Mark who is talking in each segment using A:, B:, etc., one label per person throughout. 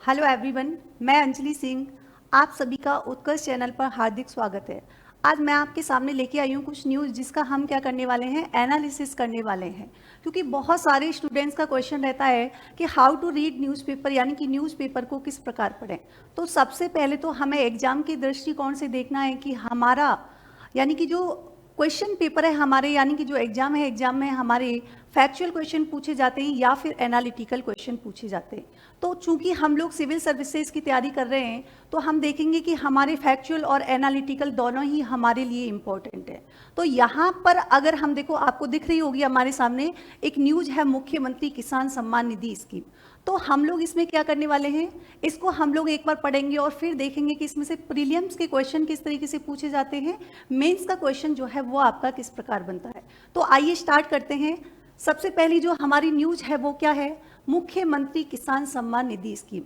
A: Hello everyone, मैं अंजलि सिंह। आप सभी का उत्कर्ष चैनल पर हार्दिक स्वागत है। आज मैं आपके सामने लेके आई हूँ कुछ न्यूज़ जिसका हम क्या करने वाले हैं, एनालिसिस करने वाले हैं। क्योंकि बहुत सारे स्टूडेंट्स का क्वेश्चन रहता है कि हाउ टू रीड न्यूज़पेपर, यानी कि न्यूज़पेपर को किस प्रकार पढ़ें। तो सबसे पहले तो हमें एग्जाम के दृष्टिकोण से देखना है कि हमारा यानी कि जो क्वेश्चन पेपर है हमारे, यानी कि जो एग्जाम है, एग्जाम में हमारे फैक्चुअल क्वेश्चन पूछे जाते हैं या फिर एनालिटिकल क्वेश्चन पूछे जाते हैं। तो चूंकि हम लोग सिविल सर्विसेज की तैयारी कर रहे हैं तो हम देखेंगे कि हमारे फैक्चुअल और एनालिटिकल दोनों ही हमारे लिए इम्पोर्टेंट है। तो यहाँ पर अगर हम देखो, आपको दिख रही होगी हमारे सामने एक न्यूज है, मुख्यमंत्री किसान सम्मान निधि स्कीम। तो हम लोग इसमें क्या करने वाले हैं, इसको हम लोग एक बार पढ़ेंगे और फिर देखेंगे कि इसमें से प्रीलिम्स के क्वेश्चन किस तरीके से पूछे जाते हैं, मेंस का क्वेश्चन जो है वो आपका किस प्रकार बनता है। तो आइए स्टार्ट करते हैं। सबसे पहली जो हमारी न्यूज है वो क्या है, मुख्यमंत्री किसान सम्मान निधि स्कीम।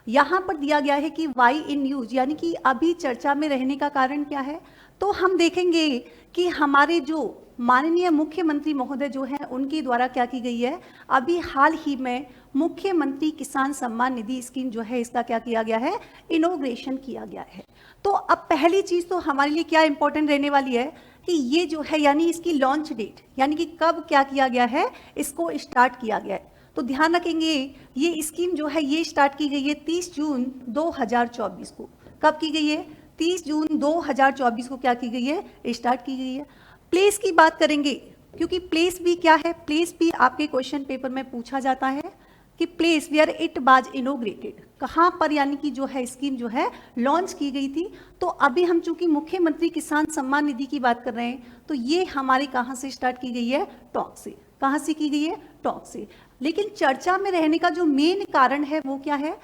A: यहाँ पर दिया गया है कि वाई इन न्यूज, यानी कि अभी चर्चा में रहने का कारण क्या है। तो हम देखेंगे कि हमारे जो माननीय मुख्यमंत्री महोदय जो हैं उनके द्वारा क्या की गई है, अभी हाल ही में मुख्यमंत्री किसान सम्मान निधि स्कीम जो है इसका क्या किया गया है, इनोग्रेशन किया गया है। तो अब पहली चीज तो हमारे लिए क्या इंपॉर्टेंट रहने वाली है कि ये जो है, यानी इसकी लॉन्च डेट, यानी कि कब क्या किया गया है, इसको स्टार्ट किया गया है। तो ध्यान रखेंगे, ये स्कीम जो है ये स्टार्ट की गई है 30 जून 2024 को। कब की गई है, 30 जून 2024 को क्या की गई है, स्टार्ट की गई है। प्लेस की बात करेंगे, क्योंकि प्लेस भी क्या है, प्लेस भी आपके क्वेश्चन पेपर में पूछा जाता है कि place where it was inaugurated, कहाँ पर यानी कि जो है स्कीम जो है लॉन्च की गई थी। तो अभी हम चूंकि मुख्यमंत्री किसान सम्मान निधि की बात कर रहे हैं तो ये हमारे कहाँ से स्टार्ट की गई है, टॉक से। कहाँ से की गई है, टॉक से। लेकिन चर्चा में रहने का जो मेन कारण है वो क्या है,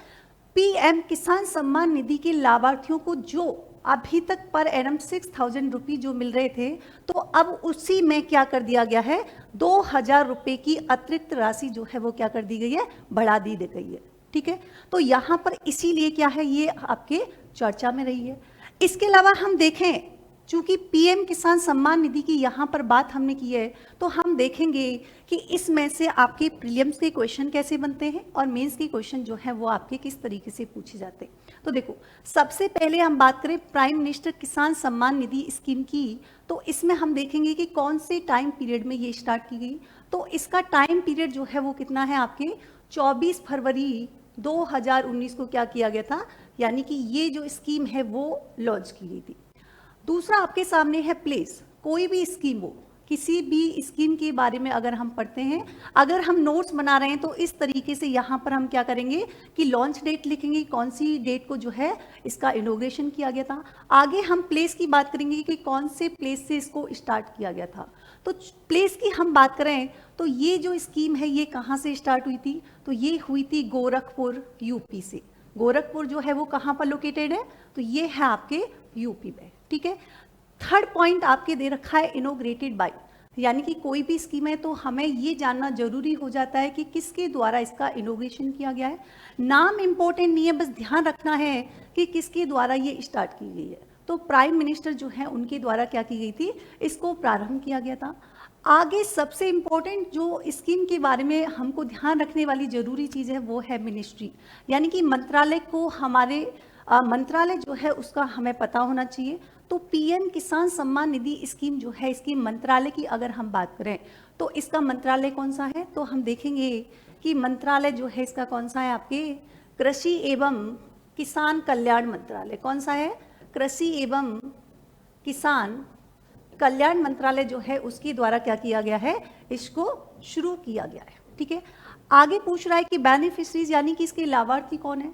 A: पीएम किसान सम्मान निधि के लाभार्थियों को जो अभी तक पर एनम 6,000 रुपये जो मिल रहे थे, तो अब उसी में क्या कर दिया गया है, 2,000 रुपये की अतिरिक्त राशि जो है वो क्या कर दी गई है, बढ़ा दी गई है। ठीक है, तो यहाँ पर इसीलिए क्या है, ये आपके चर्चा में रही है। इसके अलावा हम देखें, चूंकि पीएम किसान सम्मान निधि की यहाँ पर बात हमने की है, तो हम देखेंगे कि इसमें से आपके प्रीलिम्स के क्वेश्चन कैसे बनते हैं और मेंस के क्वेश्चन जो है वो आपके किस तरीके से पूछे जाते हैं। तो देखो, सबसे पहले हम बात करें प्राइम मिनिस्टर किसान सम्मान निधि स्कीम की, तो इसमें हम देखेंगे कि कौन से टाइम पीरियड में ये स्टार्ट की गई। तो इसका टाइम पीरियड जो है वो कितना है, आपके 24 फरवरी 2019 को क्या किया गया था, यानी कि ये जो स्कीम है वो लॉन्च की गई थी। दूसरा आपके सामने है प्लेस। कोई भी स्कीम हो, किसी भी स्कीम के बारे में अगर हम पढ़ते हैं, अगर हम नोट्स बना रहे हैं तो इस तरीके से यहाँ पर हम क्या करेंगे कि लॉन्च डेट लिखेंगे, कौन सी डेट को जो है इसका इनोग्रेशन किया गया था। आगे हम प्लेस की बात करेंगे कि कौन से प्लेस से इसको स्टार्ट किया गया था। तो प्लेस की हम बात करें तो ये जो स्कीम है ये कहाँ से स्टार्ट हुई थी, तो ये हुई थी गोरखपुर यूपी से। गोरखपुर जो है वो कहाँ पर लोकेटेड है, तो ये है आपके यूपी में। ठीक है, थर्ड पॉइंट आपके दे रखा है इनोग्रेटेड बाय, यानी कि कोई भी स्कीम है तो हमें ये जानना जरूरी हो जाता है कि किसके द्वारा इसका इनोग्रेशन किया गया है। नाम इंपॉर्टेंट नहीं है, बस ध्यान रखना है कि किसके द्वारा ये स्टार्ट की गई है। तो प्राइम मिनिस्टर जो है उनके द्वारा क्या की गई थी, इसको प्रारंभ किया गया था। आगे सबसे इंपॉर्टेंट जो स्कीम के बारे में हमको ध्यान रखने वाली जरूरी चीज है वो है मिनिस्ट्री, यानी कि मंत्रालय को, हमारे मंत्रालय जो है उसका हमें पता होना चाहिए। तो पीएम किसान सम्मान निधि स्कीम जो है, इसकी मंत्रालय की अगर हम बात करें तो इसका मंत्रालय कौन सा है, तो हम देखेंगे कि मंत्रालय जो है इसका कौन सा है, आपके कृषि एवं किसान कल्याण मंत्रालय। कौन सा है, कृषि एवं किसान कल्याण मंत्रालय जो है उसके द्वारा क्या किया गया है, इसको शुरू किया गया है। ठीक है, आगे पूछ रहा है कि बेनिफिशरीज, यानी कि इसके लाभार्थी कौन है।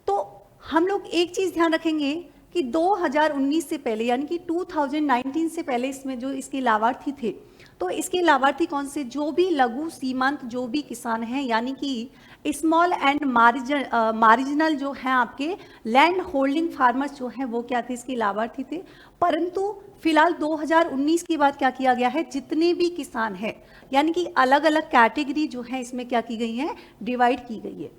A: तो हम लोग एक चीज ध्यान रखेंगे कि 2019 से पहले, यानी कि 2019 से पहले इसमें जो इसके लाभार्थी थे, तो इसके लाभार्थी कौन से, जो भी लघु सीमांत जो भी किसान हैं, यानी कि स्मॉल एंड मार्जिनल जो हैं आपके लैंड होल्डिंग फार्मर्स जो हैं वो क्या थे, इसके लाभार्थी थे। परंतु फिलहाल 2019 के बाद क्या किया गया है, जितने भी किसान हैं, यानी कि अलग अलग कैटेगरी जो है इसमें क्या की गई है, डिवाइड की गई है।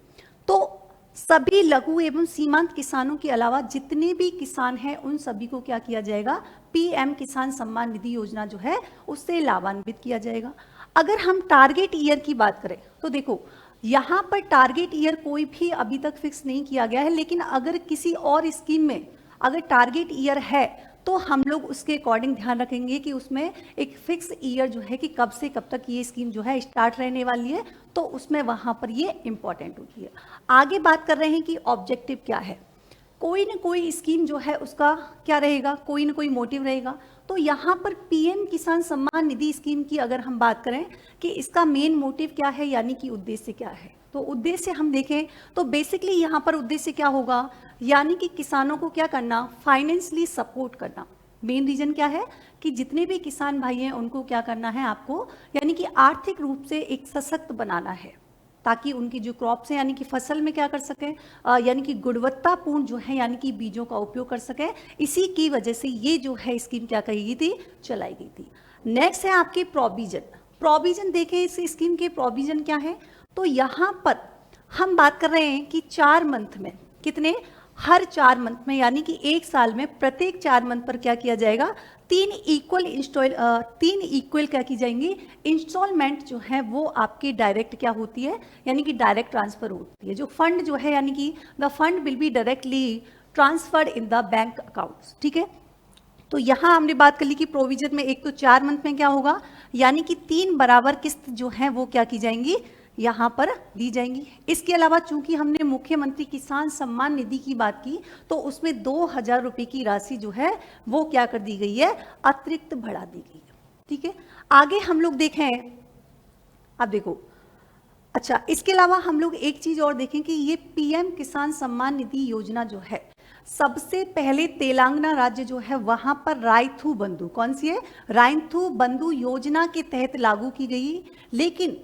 A: तो सभी लघु एवं सीमांत किसानों के अलावा जितने भी किसान हैं उन सभी को क्या किया जाएगा, पीएम किसान सम्मान निधि योजना जो है उससे लाभान्वित किया जाएगा। अगर हम टारगेट ईयर की बात करें तो देखो, यहाँ पर टारगेट ईयर कोई भी अभी तक फिक्स नहीं किया गया है, लेकिन अगर किसी और स्कीम में अगर टारगेट ईयर है तो हम लोग उसके अकॉर्डिंग ध्यान रखेंगे कि उसमें एक फिक्स ईयर जो है कि कब से कब तक ये स्कीम जो है स्टार्ट रहने वाली है, तो उसमें वहाँ पर ये इंपॉर्टेंट होती है। आगे बात कर रहे हैं कि ऑब्जेक्टिव क्या है। कोई ना कोई स्कीम जो है उसका क्या रहेगा, कोई ना कोई मोटिव रहेगा। तो यहाँ पर पीएम किसान सम्मान निधि स्कीम की अगर हम बात करें कि इसका मेन मोटिव क्या है, यानी कि उद्देश्य क्या है, तो उद्देश्य हम देखें तो बेसिकली यहाँ पर उद्देश्य क्या होगा, यानी कि किसानों को क्या करना, फाइनेंशियली सपोर्ट करना। मेन रीजन क्या है कि जितने भी किसान भाई हैं उनको क्या करना है आपको, यानी कि आर्थिक रूप से एक सशक्त बनाना है, ताकि उनकी जो क्रॉप्स हैं यानी कि फसल में क्या कर सके, यानी कि गुणवत्तापूर्ण जो है यानी कि बीजों का उपयोग कर सके। इसी की वजह से ये जो है स्कीम क्या कही गई थी, चलाई गई थी। नेक्स्ट है आपके प्रोविजन। प्रोविजन देखें इस स्कीम के प्रोविजन क्या है, तो यहाँ पर हम बात कर रहे हैं कि 4 मंथ में, कितने, हर 4 मंथ में, यानी कि एक साल में प्रत्येक 4 मंथ पर क्या किया जाएगा, 3 इक्वल क्या की जाएंगी, इंस्टॉलमेंट जो है वो आपकी डायरेक्ट क्या होती है, यानी कि डायरेक्ट ट्रांसफर होती है। जो फंड जो है यानी कि the fund will be directly transferred in the bank accounts, ठीक है। तो यहाँ हमने बात कर ली कि प्रोविजन में एक तो 4 मंथ में क्या होगा, यानी कि 3 बराबर किस्त जो है वो क्या की जाएंगी, यहाँ पर दी जाएंगी। इसके अलावा चूंकि हमने मुख्यमंत्री किसान सम्मान निधि की बात की, तो उसमें 2000 रुपये की राशि जो है वो क्या कर दी गई है, अतिरिक्त बढ़ा दी गई है, ठीक है। आगे हम लोग देखें, अब देखो, अच्छा इसके अलावा हम लोग एक चीज और देखें कि ये पीएम किसान सम्मान निधि योजना जो है सबसे पहले तेलंगाना राज्य जो है वहां पर राइथू बंधु, कौन सी है, राइथू बंधु योजना के तहत लागू की गई। लेकिन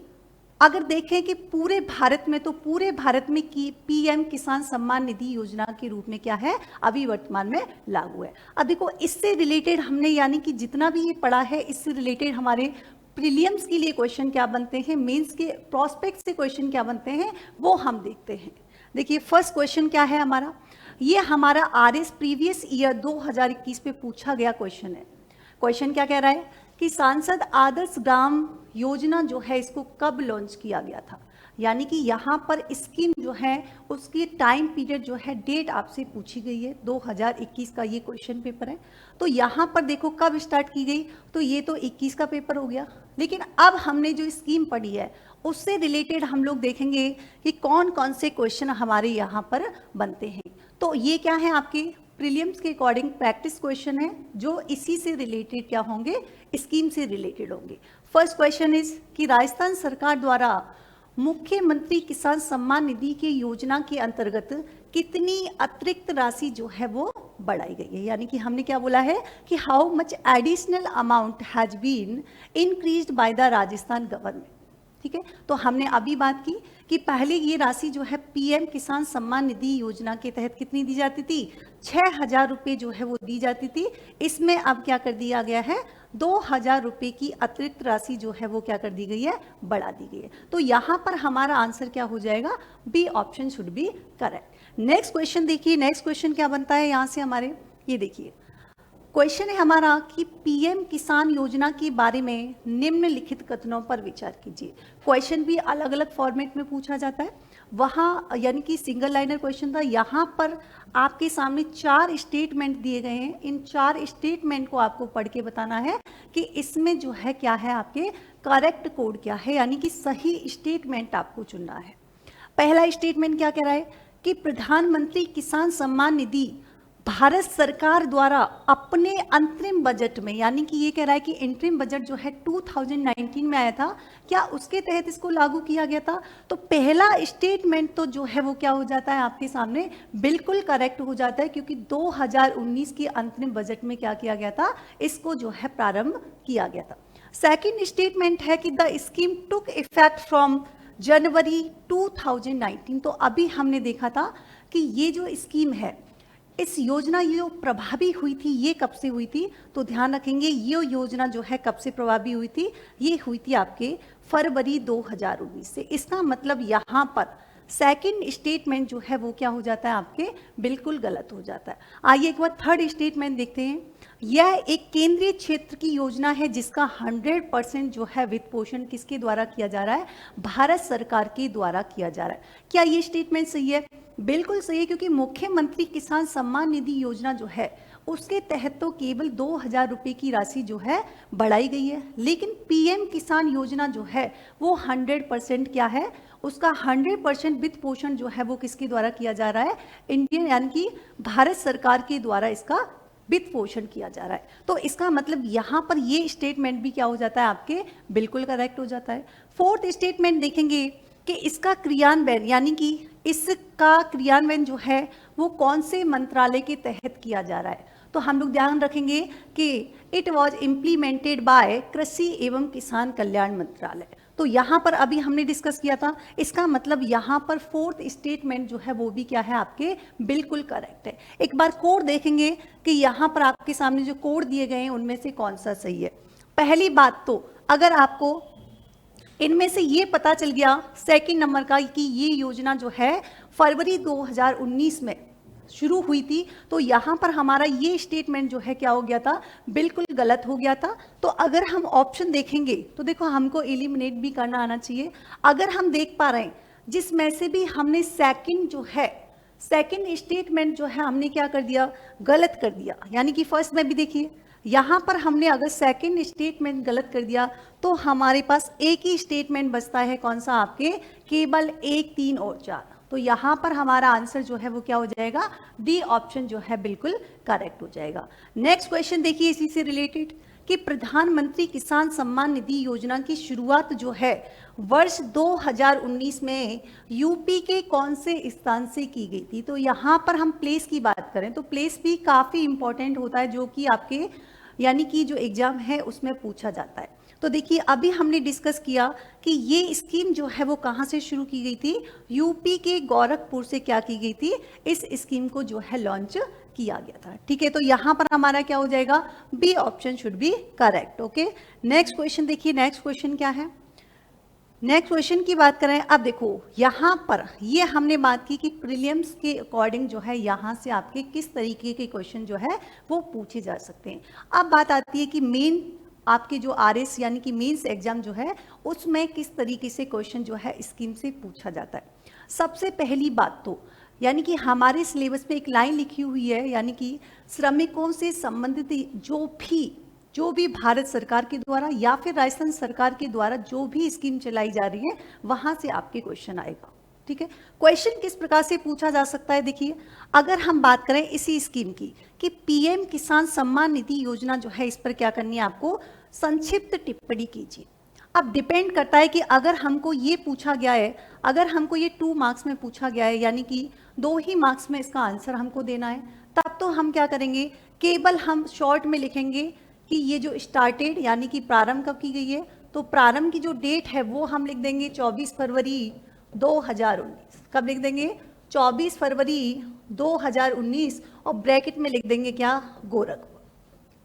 A: अगर देखें कि पूरे भारत में, तो पूरे भारत में की पीएम किसान सम्मान निधि योजना के रूप में क्या है, अभी वर्तमान में लागू है। अब देखो इससे रिलेटेड हमने यानी कि जितना भी ये पढ़ा है, इससे रिलेटेड हमारे प्रीलिम्स के लिए क्वेश्चन क्या बनते हैं, मेंस के प्रोस्पेक्ट से क्वेश्चन क्या बनते हैं, वो हम देखते हैं। देखिए फर्स्ट क्वेश्चन क्या है हमारा, ये हमारा आरएस प्रीवियस ईयर 2021 पे पूछा गया क्वेश्चन है। क्वेश्चन क्या कह रहा है कि सांसद आदर्श ग्राम योजना जो है इसको कब लॉन्च किया गया था, यानी कि यहाँ पर स्कीम जो है उसकी टाइम पीरियड जो है, डेट आपसे पूछी गई है। 2021 का ये क्वेश्चन पेपर है। तो यहाँ पर देखो कब स्टार्ट की गई, तो ये तो 21 का पेपर हो गया। लेकिन अब हमने जो स्कीम पढ़ी है उससे रिलेटेड हम लोग देखेंगे कि कौन कौन से क्वेश्चन हमारे यहाँ पर बनते हैं। तो ये क्या है, आपके प्रीलिम्स के अकॉर्डिंग प्रैक्टिस क्वेश्चन है जो इसी से रिलेटेड क्या होंगे, स्कीम से रिलेटेड होंगे। फर्स्ट क्वेश्चन इज कि राजस्थान सरकार द्वारा मुख्यमंत्री किसान सम्मान निधि की योजना के अंतर्गत कितनी अतिरिक्त राशि जो है वो बढ़ाई गई है, यानी कि हमने क्या बोला है कि how much additional amount has been increased by the Rajasthan government, ठीक है। तो हमने अभी बात की कि पहले ये राशि जो है पीएम किसान सम्मान निधि योजना के तहत कितनी दी जाती थी, 6000 रुपये जो है वो दी जाती थी। इसमें अब क्या कर दिया गया है, 2000 रुपये की अतिरिक्त राशि जो है वो क्या कर दी गई है, बढ़ा दी गई है। तो यहाँ पर हमारा आंसर क्या हो जाएगा, B option should be correct. Next question देखिए, नेक्स्ट क्वेश्चन क्या बनता है यहाँ से हमारे, ये देखिए क्वेश्चन है हमारा कि पीएम किसान योजना के बारे में निम्नलिखित कथनों पर विचार कीजिए। क्वेश्चन भी अलग अलग फॉर्मेट में पूछा जाता है, वहाँ यानी कि सिंगल लाइनर क्वेश्चन था। यहाँ पर आपके सामने 4 स्टेटमेंट दिए गए हैं। इन 4 स्टेटमेंट को आपको पढ़ के बताना है कि इसमें जो है क्या है, आपके करेक्ट कोड क्या है, यानी कि सही स्टेटमेंट आपको चुनना है। पहला स्टेटमेंट क्या कह रहा है कि प्रधानमंत्री किसान सम्मान निधि भारत सरकार द्वारा अपने अंतरिम बजट में, यानी कि ये कह रहा है कि इंटरिम बजट जो है 2019 में आया था, क्या उसके तहत इसको लागू किया गया था। तो पहला स्टेटमेंट तो जो है वो क्या हो जाता है आपके सामने, बिल्कुल करेक्ट हो जाता है, क्योंकि 2019 के अंतरिम बजट में क्या किया गया था, इसको जो है प्रारंभ किया गया था। सेकेंड स्टेटमेंट है कि the scheme took effect from January 2019। तो अभी हमने देखा था कि ये जो स्कीम है, इस योजना ये जो प्रभावी हुई थी, ये कब से हुई थी, तो ध्यान रखेंगे ये योजना जो है कब से प्रभावी हुई थी, ये हुई थी आपके फरवरी 2019 से। इसका मतलब यहाँ पर सेकंड स्टेटमेंट जो है वो क्या हो जाता है आपके बिल्कुल गलत हो जाता है। आइए एक बार थर्ड स्टेटमेंट देखते हैं। यह एक केंद्रीय क्षेत्र की योजना है जिसका 100% जो है वित्त पोषण किसके द्वारा किया जा रहा है, भारत सरकार के द्वारा किया जा रहा है। क्या ये स्टेटमेंट सही है? बिल्कुल सही है, क्योंकि मुख्यमंत्री किसान सम्मान निधि योजना जो है उसके तहत तो केवल 2,000 रुपए की राशि जो है बढ़ाई गई है, लेकिन पीएम किसान योजना जो है वो 100% क्या है, उसका 100% वित्त पोषण जो है वो किसके द्वारा किया जा रहा है, इंडियन यानी कि भारत सरकार के द्वारा इसका वित्त पोषण किया जा रहा है। तो इसका मतलब यहाँ पर ये स्टेटमेंट भी क्या हो जाता है आपके बिल्कुल करेक्ट हो जाता है। फोर्थ स्टेटमेंट देखेंगे कि इसका क्रियान्वयन यानी कि इसका क्रियान्वयन जो है वो कौन से मंत्रालय के तहत किया जा रहा है। तो हम लोग ध्यान रखेंगे कि इट वॉज इम्प्लीमेंटेड बाय कृषि एवं किसान कल्याण मंत्रालय। तो यहाँ पर अभी हमने डिस्कस किया था, इसका मतलब यहाँ पर फोर्थ स्टेटमेंट जो है वो भी क्या है आपके बिल्कुल करेक्ट है। एक बार कोड देखेंगे कि यहाँ पर आपके सामने जो कोड दिए गए हैं उनमें से कौन सा सही है। पहली बात तो अगर आपको इनमें से ये पता चल गया सेकंड नंबर का कि ये योजना जो है फरवरी 2019 में शुरू हुई थी, तो यहाँ पर हमारा ये स्टेटमेंट जो है क्या हो गया था, बिल्कुल गलत हो गया था। तो अगर हम ऑप्शन देखेंगे तो देखो हमको एलिमिनेट भी करना आना चाहिए। अगर हम देख पा रहे हैं जिसमें से भी हमने सेकंड जो है सेकंड स्टेटमेंट जो है हमने क्या कर दिया, गलत कर दिया। यानी कि फर्स्ट में भी देखिए यहाँ पर हमने अगर सेकंड स्टेटमेंट गलत कर दिया तो हमारे पास एक ही स्टेटमेंट बचता है, कौन सा आपके, केवल 1, 3 और 4। तो यहाँ पर हमारा आंसर जो है वो क्या हो जाएगा, डी ऑप्शन जो है बिल्कुल करेक्ट हो जाएगा। नेक्स्ट क्वेश्चन देखिए इसी से रिलेटेड कि प्रधानमंत्री किसान सम्मान निधि योजना की शुरुआत जो है वर्ष 2019 में यूपी के कौन से स्थान से की गई थी। तो यहाँ पर हम प्लेस की बात करें तो प्लेस भी काफी इंपॉर्टेंट होता है, जो कि आपके यानी कि जो एग्जाम है उसमें पूछा जाता है। तो देखिए अभी हमने डिस्कस किया कि ये स्कीम जो है वो कहाँ से शुरू की गई थी, यूपी के गोरखपुर से क्या की गई थी, इस स्कीम को जो है लॉन्च किया गया था। ठीक है, तो यहाँ पर हमारा क्या हो जाएगा, B option should be correct. Okay, next question देखिए, नेक्स्ट क्वेश्चन क्या है। नेक्स्ट क्वेश्चन की बात करें, अब देखो यहाँ पर ये हमने बात की कि प्रीलिम्स के अकॉर्डिंग जो है यहाँ से आपके किस तरीके के क्वेश्चन जो है वो पूछे जा सकते हैं। अब बात आती है कि मेन आपके जो आरएस यानी कि मेंस एग्जाम जो है उसमें किस तरीके से क्वेश्चन जो है स्कीम से पूछा जाता है। सबसे पहली बात तो यानी कि हमारे सिलेबस में एक लाइन लिखी हुई है, यानी कि श्रमिकों से संबंधित जो भी भारत सरकार के द्वारा या फिर राजस्थान सरकार के द्वारा जो भी स्कीम चलाई जा रही है वहां से आपके क्वेश्चन आएगा। ठीक है, क्वेश्चन किस प्रकार से पूछा जा सकता है, देखिए अगर हम बात करें इसी स्कीम की कि पीएम किसान सम्मान निधि योजना जो है इस पर क्या करनी है, आपको संक्षिप्त टिप्पणी कीजिए। अब डिपेंड करता है कि अगर हमको ये पूछा गया है, अगर हमको ये 2 मार्क्स में पूछा गया है यानी कि 2 ही मार्क्स में इसका आंसर हमको देना है, तब तो हम क्या करेंगे, केवल हम शॉर्ट में लिखेंगे कि ये जो स्टार्टेड यानी कि प्रारंभ कब की गई है, तो प्रारंभ की जो डेट है वो हम लिख देंगे 24 फरवरी 2019। कब लिख देंगे, 24 फरवरी 2019 और ब्रैकेट में लिख देंगे क्या, गोरखपुर।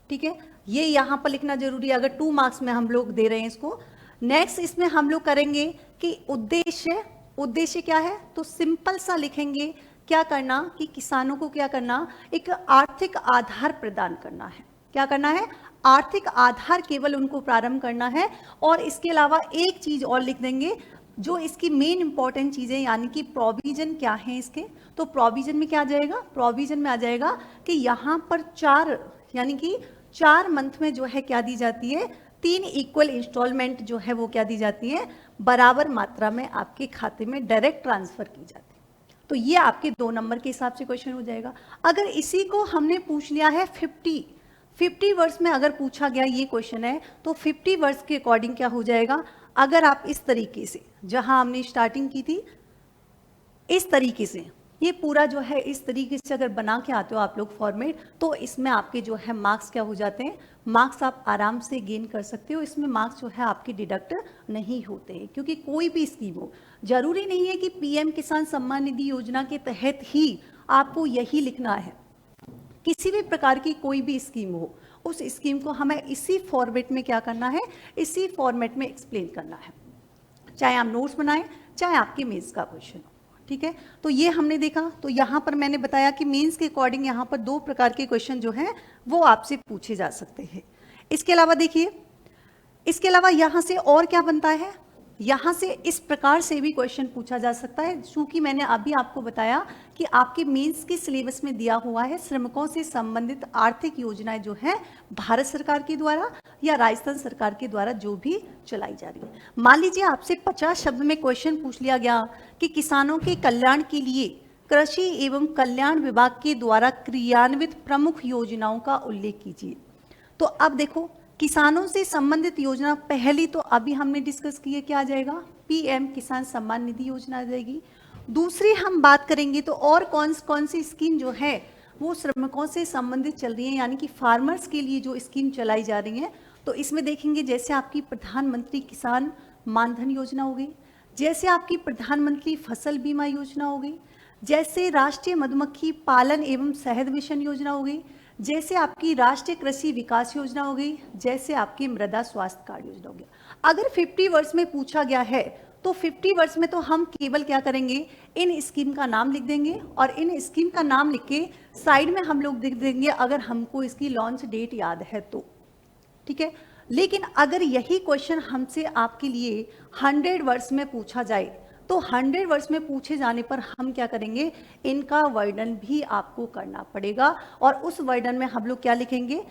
A: ठीक है, ये यहाँ पर लिखना जरूरी है अगर 2 मार्क्स में हम लोग दे रहे हैं इसको। नेक्स्ट इसमें हम लोग करेंगे कि उद्देश्य क्या है, तो सिंपल सा लिखेंगे क्या करना कि किसानों को क्या करना, एक आर्थिक आधार प्रदान करना है। क्या करना है, आर्थिक आधार केवल उनको प्रारंभ करना है। और इसके अलावा एक चीज और लिख देंगे जो इसकी मेन इंपॉर्टेंट चीजें यानी कि प्रोविजन क्या है इसके, तो प्रोविजन में क्या आ जाएगा, प्रोविजन में आ जाएगा कि यहाँ पर 4 यानी कि 4 मंथ में जो है क्या दी जाती है, 3 इक्वल इंस्टॉलमेंट जो है वो क्या दी जाती है, बराबर मात्रा में आपके खाते में डायरेक्ट ट्रांसफर की जाती है। तो ये आपके 2 नंबर के हिसाब से क्वेश्चन हो जाएगा। अगर इसी को हमने पूछ लिया है 50 वर्ष में अगर पूछा गया ये क्वेश्चन है, तो 50 वर्ष के अकॉर्डिंग क्या हो जाएगा, अगर आप इस तरीके से जहां हमने स्टार्टिंग की थी इस तरीके से ये पूरा जो है इस तरीके से अगर बना के आते हो आप लोग फॉर्मेट, तो इसमें आपके जो है मार्क्स क्या हो जाते हैं, मार्क्स आप आराम से गेन कर सकते हो। इसमें मार्क्स जो है आपके डिडक्ट नहीं होते हैं, क्योंकि कोई भी स्कीम हो, जरूरी नहीं है कि पीएम किसान सम्मान निधि योजना के तहत ही आपको यही लिखना है। किसी भी प्रकार की कोई भी स्कीम हो, उस स्कीम को हमें इसी फॉर्मेट में क्या करना है, इसी फॉर्मेट में एक्सप्लेन करना है, चाहे आप नोट्स बनाएं चाहे आपके मेंस का क्वेश्चन हो। ठीक है, तो ये हमने देखा। तो यहाँ पर मैंने बताया कि मेंस के अकॉर्डिंग यहाँ पर 2 प्रकार के क्वेश्चन जो हैं वो आपसे पूछे जा सकते हैं। इसके अलावा देखिए, इसके अलावा यहाँ से और क्या बनता है, यहाँ से इस प्रकार से भी क्वेश्चन पूछा जा सकता है। चूंकि मैंने अभी आपको बताया कि आपके मेंस के सिलेबस में दिया हुआ है श्रमिकों से संबंधित आर्थिक योजनाएं जो है भारत सरकार के द्वारा या राजस्थान सरकार के द्वारा जो भी चलाई जा रही है। मान लीजिए आपसे 50 शब्द में क्वेश्चन पूछ लिया गया कि किसानों के कल्याण के लिए कृषि एवं कल्याण विभाग के द्वारा क्रियान्वित प्रमुख योजनाओं का उल्लेख कीजिए। तो अब देखो, किसानों से संबंधित योजना पहली तो अभी हमने डिस्कस की है, क्या आ जाएगा, पीएम किसान सम्मान निधि योजना आ जाएगी। दूसरी हम बात करेंगे तो और कौन सी स्कीम जो है वो श्रमिकों से संबंधित चल रही है, यानी कि फार्मर्स के लिए जो स्कीम चलाई जा रही है। तो इसमें देखेंगे जैसे आपकी प्रधानमंत्री किसान मानधन योजना हो गई, जैसे आपकी प्रधानमंत्री फसल बीमा योजना हो गई, जैसे राष्ट्रीय मधुमक्खी पालन एवं शहद मिशन योजना हो गई, जैसे आपकी राष्ट्रीय कृषि विकास योजना हो गई, जैसे आपकी मृदा स्वास्थ्य कार्ड योजना हो गया। अगर 50 वर्ड्स में पूछा गया है तो 50 वर्ड्स में तो हम केवल क्या करेंगे, इन स्कीम का नाम लिख देंगे और इन स्कीम का नाम लिख के साइड में हम लोग लिख देंगे अगर हमको इसकी लॉन्च डेट याद है तो, ठीक है। लेकिन अगर यही क्वेश्चन हमसे आपके लिए 100 वर्ड्स में पूछा जाए तो 100 वर्ड्स में पूछे जाने पर हम क्या करेंगे, इनका वर्णन भी आपको करना पड़ेगा। और उस वर्णन में हम लोग क्या लिखेंगे,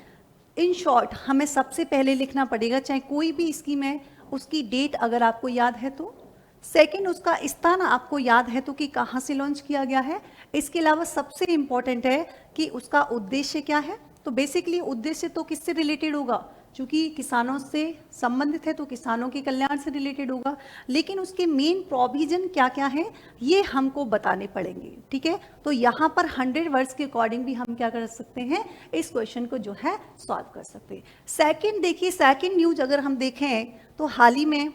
A: इन शॉर्ट हमें सबसे पहले लिखना पड़ेगा, चाहे कोई भी स्कीम है उसकी डेट अगर आपको याद है तो, सेकंड उसका स्थान आपको याद है तो कि कहाँ से लॉन्च किया गया है। इसके अलावा सबसे इंपॉर्टेंट है कि उसका उद्देश्य क्या है। तो बेसिकली उद्देश्य तो किससे रिलेटेड होगा, चूंकि किसानों से संबंधित है तो किसानों के कल्याण से रिलेटेड होगा, लेकिन उसके मेन प्रोविजन क्या क्या है ये हमको बताने पड़ेंगे, ठीक है। तो यहाँ पर 100 वर्ड्स के अकॉर्डिंग भी हम क्या कर सकते हैं, इस क्वेश्चन को जो है सॉल्व कर सकते हैं। सेकंड देखिए, सेकंड न्यूज अगर हम देखें तो हाल ही में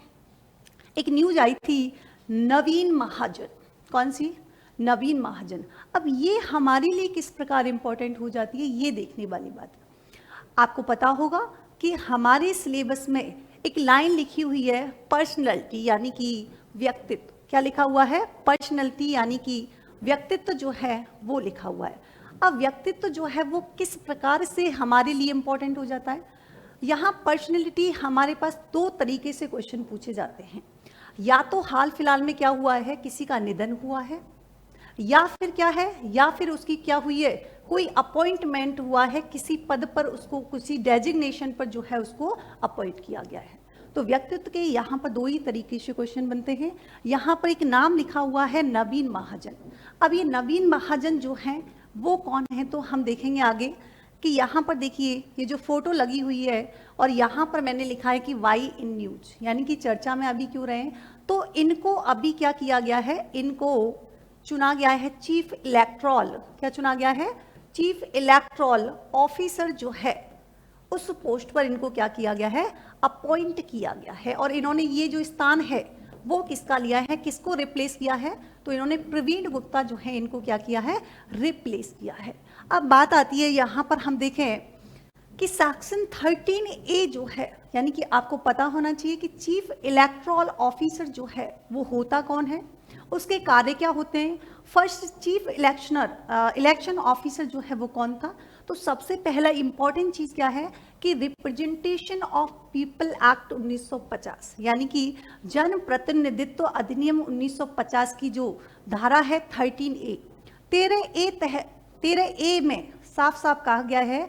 A: एक न्यूज आई थी, नवीन महाजन। कौन सी, नवीन महाजन। अब ये हमारे लिए किस प्रकार इंपॉर्टेंट हो जाती है ये देखने वाली बात है। आपको पता होगा कि हमारे सिलेबस में एक लाइन लिखी हुई है, पर्सनैलिटी यानी कि व्यक्तित्व। क्या लिखा हुआ है, पर्सनैलिटी यानी कि व्यक्तित्व जो है वो लिखा हुआ है। अब व्यक्तित्व जो है वो किस प्रकार से हमारे लिए इंपॉर्टेंट हो जाता है। यहाँ पर्सनैलिटी हमारे पास 2 तरीके से क्वेश्चन पूछे जाते हैं, या तो हाल फिलहाल में क्या हुआ है, किसी का निधन हुआ है, या फिर क्या है, या फिर उसकी क्या हुई है, कोई अपॉइंटमेंट हुआ है, किसी पद पर उसको, किसी डेजिग्नेशन पर जो है उसको अपॉइंट किया गया है। तो व्यक्तित्व के यहाँ पर 2 ही तरीके से क्वेश्चन बनते हैं। यहाँ पर एक नाम लिखा हुआ है नवीन महाजन। अब ये नवीन महाजन जो हैं वो कौन है, तो हम देखेंगे आगे कि यहाँ पर देखिए ये जो फोटो लगी हुई है और यहाँ पर मैंने लिखा है कि वाई इन न्यूज, यानी कि चर्चा में अभी क्यों रहे। तो इनको अभी क्या किया गया है, इनको चुना गया है चीफ इलेक्टोरल, क्या चुना गया है, चीफ इलेक्टोरल ऑफिसर जो है उस पोस्ट पर इनको क्या किया गया है, अपॉइंट किया गया है। और इन्होंने ये जो स्थान है वो किसका लिया है, किसको रिप्लेस किया है, तो इन्होंने प्रवीण गुप्ता जो है इनको क्या किया है, रिप्लेस किया है। अब बात आती है यहाँ पर हम देखें कि सेक्शन 13A जो है, यानी कि आपको पता होना चाहिए कि चीफ इलेक्टोरल ऑफिसर जो है वो होता कौन है, उसके कार्य क्या होते हैं। फर्स्ट चीफ इलेक्शन ऑफिसर जो है वो कौन था, तो सबसे पहला इंपॉर्टेंट चीज क्या है कि रिप्रेजेंटेशन ऑफ पीपल एक्ट 1950, यानी कि जन प्रतिनिधित्व अधिनियम 1950 की जो धारा है 13A, 13A में साफ साफ कहा गया है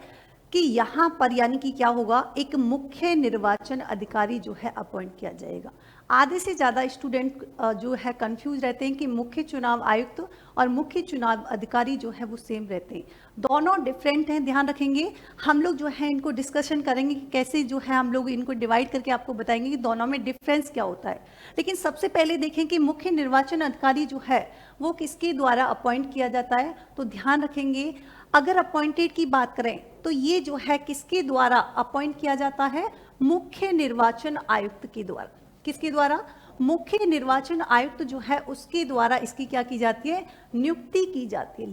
A: कि यहाँ पर यानी कि क्या होगा, एक मुख्य निर्वाचन अधिकारी जो है अपॉइंट किया जाएगा। आधे से ज़्यादा स्टूडेंट जो है कंफ्यूज रहते हैं कि मुख्य चुनाव आयुक्त और मुख्य चुनाव अधिकारी जो है वो सेम रहते हैं, दोनों डिफरेंट हैं। ध्यान रखेंगे, हम लोग जो है इनको डिस्कशन करेंगे कि कैसे जो है हम लोग इनको डिवाइड करके आपको बताएंगे कि दोनों में डिफरेंस क्या होता है। लेकिन सबसे पहले देखें कि मुख्य निर्वाचन अधिकारी जो है वो किसके द्वारा अपॉइंट किया जाता है। तो ध्यान रखेंगे, अगर अपॉइंटेड की बात करें तो ये जो है किसके द्वारा अपॉइंट किया जाता है, मुख्य निर्वाचन आयुक्त के द्वारा। किसके द्वारा, मुख्य निर्वाचन आयुक्त जो है उसके द्वारा इसकी क्या की जाती है, नियुक्ति की जाती है।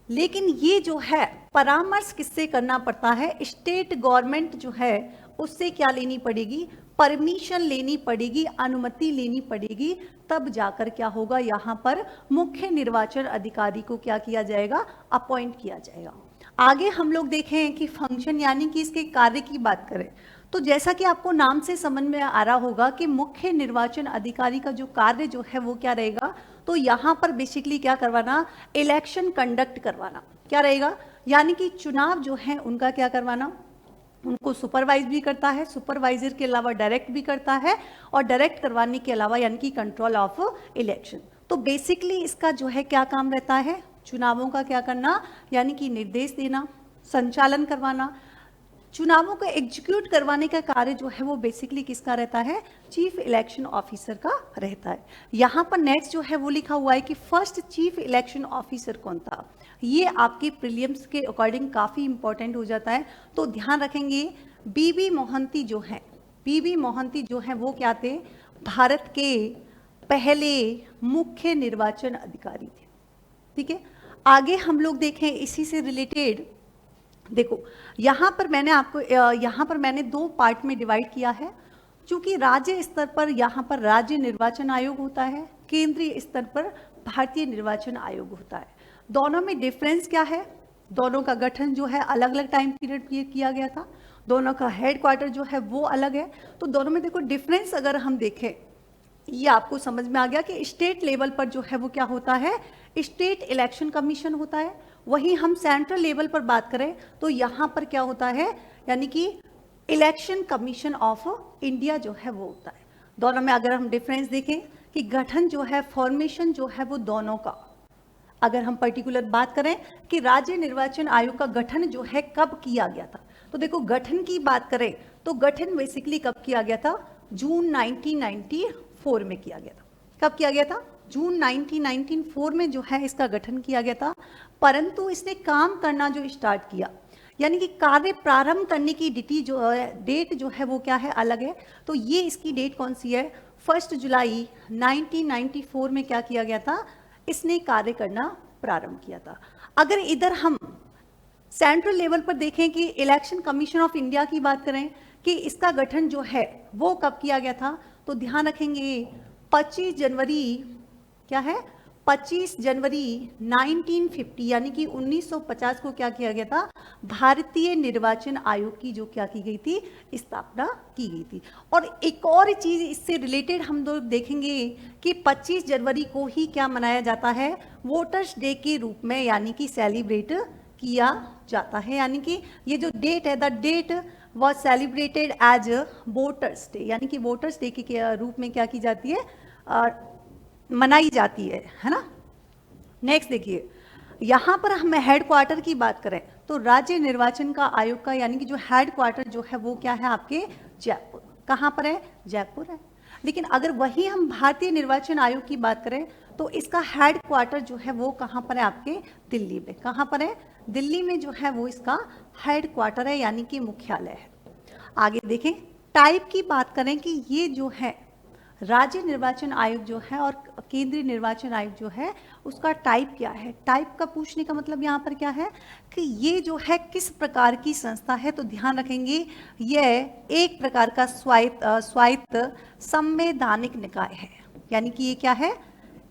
A: लेकिन ये जो है परामर्श किससे करना पड़ता है, स्टेट गवर्नमेंट जो है उससे क्या लेनी पड़ेगी, परमिशन लेनी पड़ेगी, अनुमति लेनी पड़ेगी, तब जाकर क्या होगा, यहाँ पर मुख्य निर्वाचन अधिकारी को क्या किया जाएगा, अपॉइंट किया जाएगा। आगे हम लोग देखें कि फंक्शन यानी कि इसके कार्य की बात करें तो जैसा कि आपको नाम से समझ में आ रहा होगा कि मुख्य निर्वाचन अधिकारी का जो कार्य जो है वो क्या रहेगा, तो यहाँ पर बेसिकली क्या करवाना, इलेक्शन कंडक्ट करवाना। क्या रहेगा, यानी कि चुनाव जो है उनका क्या करवाना, उनको सुपरवाइज भी करता है, सुपरवाइजर के अलावा डायरेक्ट भी करता है, और डायरेक्ट करवाने के अलावा यानी कि कंट्रोल ऑफ इलेक्शन। तो बेसिकली इसका जो है क्या काम रहता है, चुनावों का क्या करना, यानी कि निर्देश देना, संचालन करवाना, चुनावों को एग्जीक्यूट करवाने का कार्य जो है वो बेसिकली किसका रहता है, चीफ इलेक्शन ऑफिसर का रहता है। यहाँ पर नेक्स्ट जो है वो लिखा हुआ है कि फर्स्ट चीफ इलेक्शन ऑफिसर कौन था, ये आपके प्रीलिम्स के अकॉर्डिंग काफ़ी इंपॉर्टेंट हो जाता है, तो ध्यान रखेंगे। बीबी मोहंती जो है, बीबी मोहंती जो है वो क्या थे, भारत के पहले मुख्य निर्वाचन अधिकारी थे। ठीक है, आगे हम लोग देखें इसी से रिलेटेड। देखो यहाँ पर मैंने दो पार्ट में डिवाइड किया है, क्योंकि राज्य स्तर पर यहाँ पर राज्य निर्वाचन आयोग होता है, केंद्रीय स्तर पर भारतीय निर्वाचन आयोग होता है। दोनों में डिफरेंस क्या है, दोनों का गठन जो है अलग अलग टाइम पीरियड पे किया गया था, दोनों का हेडक्वार्टर जो है वो अलग है। तो दोनों में देखो डिफरेंस अगर हम देखें, ये आपको समझ में आ गया कि स्टेट लेवल पर जो है वो क्या होता है, स्टेट इलेक्शन कमीशन होता है। वहीं हम सेंट्रल लेवल पर बात करें तो यहाँ पर क्या होता है, यानी कि इलेक्शन कमीशन ऑफ इंडिया जो है वो होता है। दोनों में अगर हम डिफरेंस देखें कि गठन जो है, फॉर्मेशन जो है वो दोनों का, अगर हम पर्टिकुलर बात करें कि राज्य निर्वाचन आयोग का गठन जो है कब किया गया था, तो देखो गठन की बात करें तो गठन बेसिकली कब किया गया था, जून 1994 में किया गया था। कब किया गया था, जून 1994 में जो है इसका गठन किया गया था। परंतु इसने काम करना जो स्टार्ट किया, यानी कि कार्य प्रारंभ करने की डेट जो है वो क्या है, अलग है। तो ये इसकी डेट कौन सी है, 1 जुलाई 1994 में क्या किया गया था, इसने कार्य करना प्रारंभ किया था। अगर इधर हम सेंट्रल लेवल पर देखें कि इलेक्शन कमीशन ऑफ इंडिया की बात करें कि इसका गठन जो है वो कब किया गया था, तो ध्यान रखेंगे 25 जनवरी क्या है, 25 जनवरी 1950 यानी कि 1950 को क्या किया गया था, भारतीय निर्वाचन आयोग की जो क्या की गई थी, स्थापना की गई थी। और एक और चीज इससे रिलेटेड हम लोग देखेंगे कि 25 जनवरी को ही क्या मनाया जाता है, वोटर्स डे के रूप में यानी कि सेलिब्रेट किया जाता है। यानी कि ये जो डेट है, the date was celebrated as voters day, यानी कि वोटर्स डे के रूप में क्या की जाती है, मनाई जाती है ना। नेक्स्ट देखिए, यहाँ पर हम हेडक्वार्टर की बात करें तो राज्य निर्वाचन का आयोग का यानी कि जो हेडक्वार्टर जो है वो क्या है, आपके जयपुर। कहाँ पर है, जयपुर है। लेकिन अगर वही हम भारतीय निर्वाचन आयोग की बात करें तो इसका हेडक्वार्टर जो है वो कहाँ पर है, आपके दिल्ली में। कहाँ पर है, दिल्ली में जो है वो इसका हेडक्वार्टर है, यानी कि मुख्यालय है। आगे देखें, टाइप की बात करें कि ये जो है राज्य निर्वाचन आयोग जो है और केंद्रीय निर्वाचन आयोग जो है उसका टाइप क्या है। टाइप का पूछने का मतलब यहाँ पर क्या है कि ये जो है किस प्रकार की संस्था है, तो ध्यान रखेंगे यह एक प्रकार का स्वायत्त संवैधानिक निकाय है। यानी कि ये क्या है,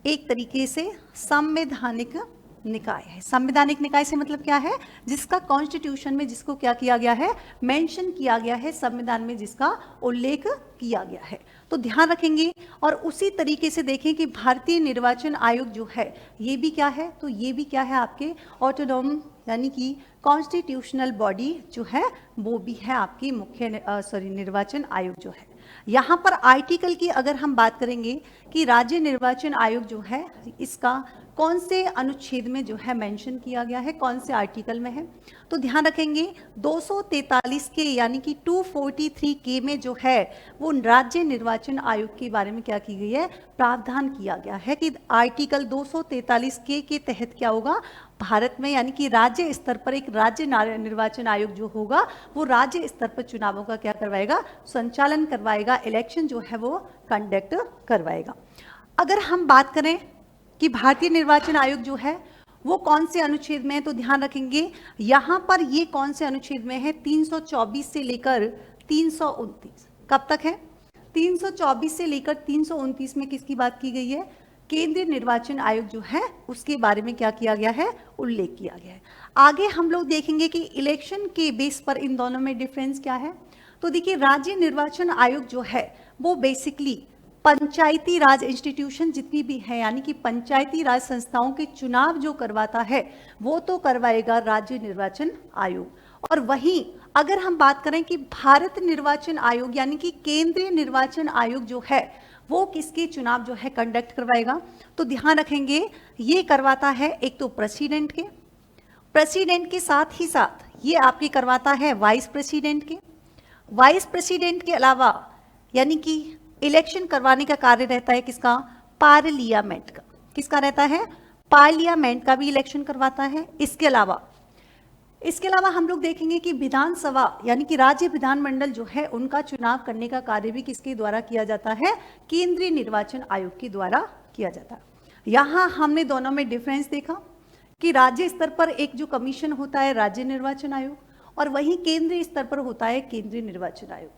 A: एक तरीके से संवैधानिक निकाय है। संवैधानिक निकाय से मतलब क्या है, जिसका कॉन्स्टिट्यूशन में जिसको क्या किया गया है, मेंशन किया गया है, संविधान में जिसका उल्लेख किया गया है। तो ध्यान रखेंगे। और उसी तरीके से देखें कि भारतीय निर्वाचन आयोग जो है ये भी क्या है, तो ये भी क्या है, आपके ऑटोनोम यानी कि कॉन्स्टिट्यूशनल बॉडी जो है वो भी है आपकी निर्वाचन आयोग जो है। यहाँ पर आर्टिकल की अगर हम बात करेंगे कि राज्य निर्वाचन आयोग जो है इसका कौन से अनुच्छेद में जो है मेंशन किया गया है, कौन से आर्टिकल में है, तो ध्यान रखेंगे 243 के यानी कि 243 के में जो है वो राज्य निर्वाचन आयोग के बारे में क्या की गई है, प्रावधान किया गया है कि आर्टिकल 243 के तहत क्या होगा, भारत में यानी कि राज्य स्तर पर एक राज्य निर्वाचन आयोग जो होगा वो राज्य स्तर पर चुनावों का क्या करवाएगा, संचालन करवाएगा, इलेक्शन जो है वो कंडक्ट करवाएगा। अगर हम बात करें कि भारतीय निर्वाचन आयोग जो है वो कौन से अनुच्छेद में है, तो ध्यान रखेंगे यहाँ पर ये कौन से अनुच्छेद में है, 324 से लेकर 329। कब तक है, 324 से लेकर 329 में किसकी बात की गई है? केंद्रीय निर्वाचन आयोग जो है उसके बारे में क्या किया गया है? उल्लेख किया गया है। आगे हम लोग देखेंगे कि इलेक्शन के बेस पर इन दोनों में डिफरेंस क्या है। तो देखिए, राज्य निर्वाचन आयोग जो है वो बेसिकली पंचायती राज इंस्टीट्यूशन जितनी भी है, यानी कि पंचायती राज संस्थाओं के चुनाव जो करवाता है वो तो करवाएगा राज्य निर्वाचन आयोग। और वहीं अगर हम बात करें कि भारत निर्वाचन आयोग यानी कि केंद्रीय निर्वाचन आयोग जो है वो किसके चुनाव जो है कंडक्ट करवाएगा, तो ध्यान रखेंगे ये करवाता है एक तो प्रेसिडेंट के साथ ही साथ ये आपके करवाता है वाइस प्रेसिडेंट के अलावा यानी कि इलेक्शन करवाने का कार्य रहता है किसका? पार्लियामेंट का। किसका रहता है? पार्लियामेंट का भी इलेक्शन करवाता है। इसके अलावा हम लोग देखेंगे कि विधानसभा यानी कि राज्य विधानमंडल जो है उनका चुनाव करने का कार्य भी किसके द्वारा किया जाता है? केंद्रीय निर्वाचन आयोग के द्वारा किया जाता है। यहां हमने दोनों में डिफरेंस देखा कि राज्य स्तर पर एक जो कमीशन होता है राज्य निर्वाचन आयोग, और वहीं केंद्रीय स्तर पर होता है केंद्रीय निर्वाचन आयोग।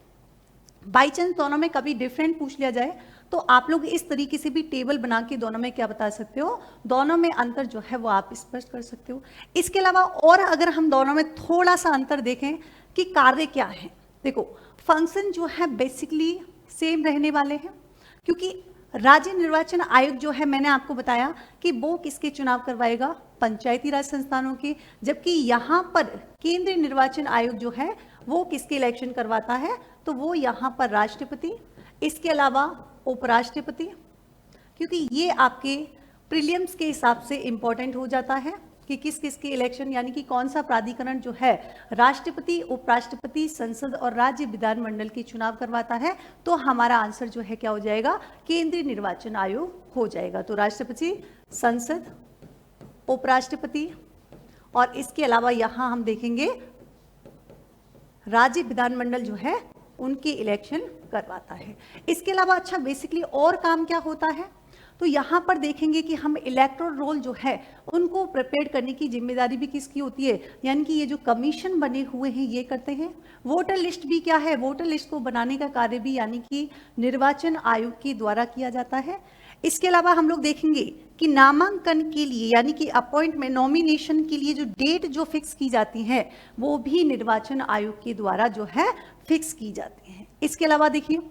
A: बाई चांस दोनों में कभी डिफरेंट पूछ लिया जाए तो आप लोग इस तरीके से भी टेबल बना के दोनों में क्या बता सकते हो, दोनों में अंतर जो है वो आप स्पष्ट कर सकते हो। इसके अलावा और अगर हम दोनों में थोड़ा सा अंतर देखें कि कार्य क्या है, देखो फंक्शन जो है बेसिकली सेम रहने वाले हैं, क्योंकि राज्य निर्वाचन आयोग जो है मैंने आपको बताया कि वो किसके चुनाव करवाएगा? पंचायती राज संस्थानों के, जबकि यहाँ पर केंद्रीय निर्वाचन आयोग जो है वो किसके इलेक्शन करवाता है? तो वो यहाँ पर राष्ट्रपति, इसके अलावा उपराष्ट्रपति, क्योंकि ये आपके प्रीलिम्स के हिसाब से इंपॉर्टेंट हो जाता है कि किस किस के इलेक्शन यानी कि कौन सा प्राधिकरण जो है राष्ट्रपति, उपराष्ट्रपति, संसद और राज्य विधानमंडल के चुनाव करवाता है। तो हमारा आंसर जो है क्या हो जाएगा? केंद्रीय निर्वाचन आयोग हो जाएगा। तो राष्ट्रपति, संसद, उपराष्ट्रपति और इसके अलावा यहां हम देखेंगे राज्य विधानमंडल जो है उनके इलेक्शन करवाता है। इसके अलावा अच्छा बेसिकली और काम क्या होता है, तो यहाँ पर देखेंगे कि हम इलेक्टोरल रोल जो है उनको प्रिपेयर करने की जिम्मेदारी भी किसकी होती है, यानी कि ये जो कमीशन बने हुए हैं ये करते हैं। वोटर लिस्ट भी क्या है? वोटर लिस्ट को बनाने का कार्य भी यानी कि निर्वाचन आयोग के द्वारा किया जाता है। इसके अलावा हम लोग देखेंगे कि नामांकन के लिए यानी कि अपॉइंटमेंट, नॉमिनेशन के लिए जो डेट जो फिक्स की जाती है वो भी निर्वाचन आयोग के द्वारा जो है फिक्स की जाती है। इसके अलावा देखिए,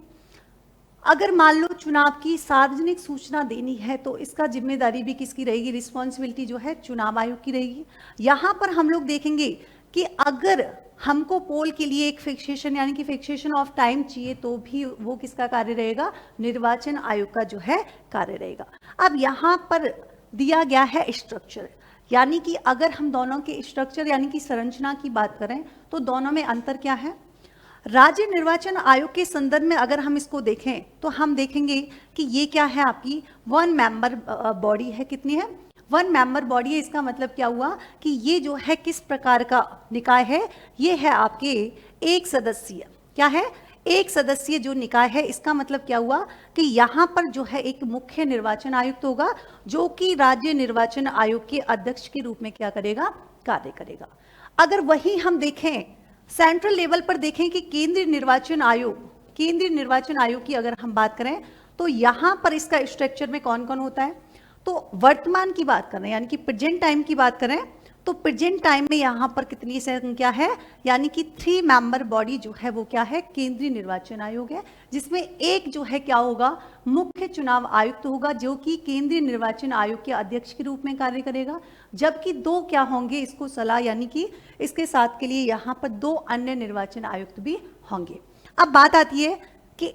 A: अगर मान लो चुनाव की सार्वजनिक सूचना देनी है तो इसका जिम्मेदारी भी किसकी रहेगी? रिस्पॉन्सिबिलिटी जो है चुनाव आयोग की रहेगी। यहाँ पर हम लोग देखेंगे कि अगर हमको पोल के लिए एक फिक्सेशन यानी कि फिक्सेशन ऑफ टाइम चाहिए तो भी वो किसका कार्य रहेगा? निर्वाचन आयोग का जो है कार्य रहेगा। अब यहाँ पर दिया गया है स्ट्रक्चर, यानी कि अगर हम दोनों के स्ट्रक्चर यानी कि संरचना की बात करें तो दोनों में अंतर क्या है? राज्य निर्वाचन आयोग के संदर्भ में अगर हम इसको देखें तो हम देखेंगे कि ये क्या है? आपकी 1 मेंबर बॉडी है। कितनी है? 1 मेंबर बॉडी है। इसका मतलब क्या हुआ कि ये जो है किस प्रकार का निकाय है? ये है आपके एक सदस्यीय। क्या है? एक सदस्यीय जो निकाय है। इसका मतलब क्या हुआ कि यहाँ पर जो है एक मुख्य निर्वाचन आयुक्त होगा जो कि राज्य निर्वाचन आयोग के अध्यक्ष के रूप में क्या करेगा? कार्य करेगा। अगर वही हम देखें सेंट्रल लेवल पर देखें कि केंद्रीय निर्वाचन आयोग की अगर हम बात करें तो यहां पर इसका स्ट्रक्चर में कौन कौन होता है? तो वर्तमान की बात करें यानी कि प्रेजेंट टाइम की बात करें तो प्रेजेंट टाइम में यहां पर कितनी संख्या है? यानी कि 3 मेंबर बॉडी जो है वो क्या है? केंद्रीय निर्वाचन आयोग है, जिसमें एक जो है क्या होगा? मुख्य चुनाव आयुक्त होगा जो कि केंद्रीय निर्वाचन आयोग के अध्यक्ष के रूप में कार्य करेगा, जबकि 2 क्या होंगे? इसको सलाह यानी कि इसके साथ के लिए यहां पर 2 अन्य निर्वाचन आयुक्त भी होंगे। अब बात आती है कि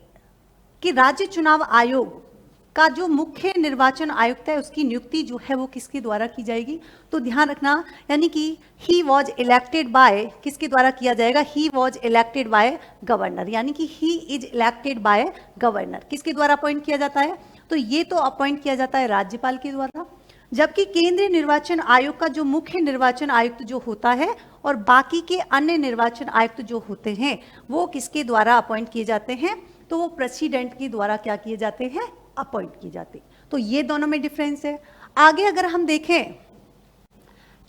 A: राज्य चुनाव आयोग का जो मुख्य निर्वाचन आयुक्त है उसकी नियुक्ति जो है वो किसके द्वारा की जाएगी? तो ध्यान रखना, यानी कि ही वॉज इलेक्टेड बाय, किसके द्वारा किया जाएगा? He was elected by governor, यानी कि he is elected by governor. किसके द्वारा अपॉइंट किया जाता है? तो ये तो अपॉइंट किया जाता है राज्यपाल के द्वारा, जबकि केंद्रीय निर्वाचन आयोग का जो मुख्य निर्वाचन आयुक्त जो होता है और बाकी के अन्य निर्वाचन आयुक्त जो होते हैं वो किसके द्वारा अपॉइंट किए जाते हैं? तो वो प्रेसिडेंट के द्वारा क्या किए जाते हैं? अपॉइंट की जाती। तो ये दोनों में डिफरेंस है। आगे अगर हम देखें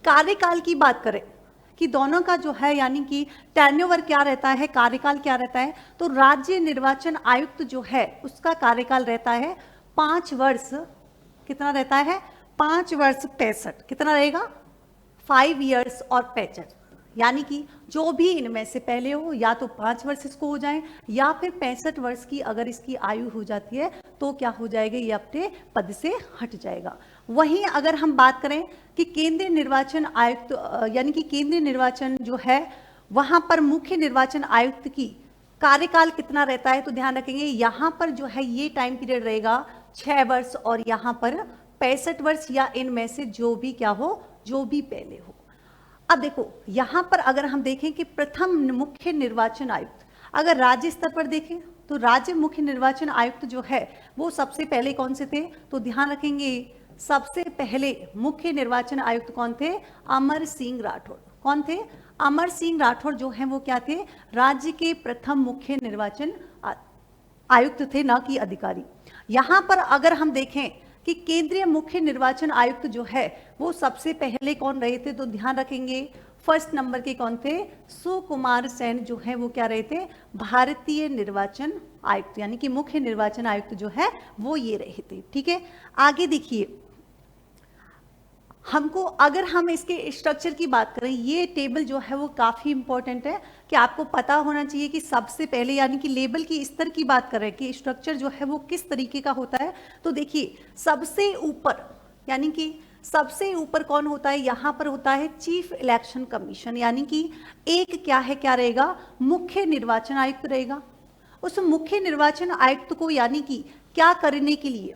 A: कार्यकाल की बात करें कि दोनों का जो है यानी कि टर्नओवर क्या रहता है, कार्यकाल क्या रहता है। तो राज्य निर्वाचन आयुक्त जो है उसका कार्यकाल रहता है 5 वर्ष, कितना रहता है 5 वर्ष 65, कितना रहेगा 5 इयर्स और 65, यानी कि जो भी इनमें से पहले हो या तो 5 वर्ष इसको हो जाए या फिर 65 वर्ष की अगर इसकी आयु हो जाती है तो क्या हो जाएगा, ये अपने पद से हट जाएगा। वहीं अगर हम बात करें कि केंद्रीय निर्वाचन आयुक्त यानी कि केंद्रीय निर्वाचन जो है वहां पर मुख्य निर्वाचन आयुक्त की कार्यकाल कितना रहता है, तो ध्यान रखेंगे यहां पर जो है ये टाइम पीरियड रहेगा 6 वर्ष और यहां पर 65 वर्ष या इनमें से जो भी क्या हो, जो भी पहले हो। अब देखो यहां पर अगर हम देखें कि प्रथम मुख्य निर्वाचन आयुक्त अगर राज्य स्तर पर देखें तो राज्य मुख्य निर्वाचन आयुक्त जो है वो सबसे पहले कौन से थे, तो ध्यान रखेंगे सबसे पहले मुख्य निर्वाचन आयुक्त कौन थे, अमर सिंह राठौड़। कौन थे, अमर सिंह राठौड़ जो है वो क्या थे, राज्य के प्रथम मुख्य निर्वाचन आयुक्त थे, ना कि अधिकारी। यहां पर अगर हम देखें कि केंद्रीय मुख्य निर्वाचन आयुक्त जो है वो सबसे पहले कौन रहे थे, तो ध्यान रखेंगे फर्स्ट नंबर के कौन थे, सुकुमार सेन जो है वो क्या रहे थे, भारतीय निर्वाचन आयुक्त, यानी कि मुख्य निर्वाचन आयुक्त जो है वो ये रहे थे। ठीक है, आगे देखिए हमको अगर हम इसके स्ट्रक्चर की बात करें, ये टेबल जो है वो काफी इंपॉर्टेंट है कि आपको पता होना चाहिए कि सबसे पहले यानी कि लेवल की स्तर की बात करें कि स्ट्रक्चर जो है वो किस तरीके का होता है। तो देखिए सबसे ऊपर यानी कि सबसे ऊपर कौन होता है, यहां पर होता है चीफ इलेक्शन कमीशन, यानी कि एक क्या है, क्या रहेगा, मुख्य निर्वाचन आयुक्त रहेगा। उस मुख्य निर्वाचन आयुक्त को यानी कि क्या करने के लिए,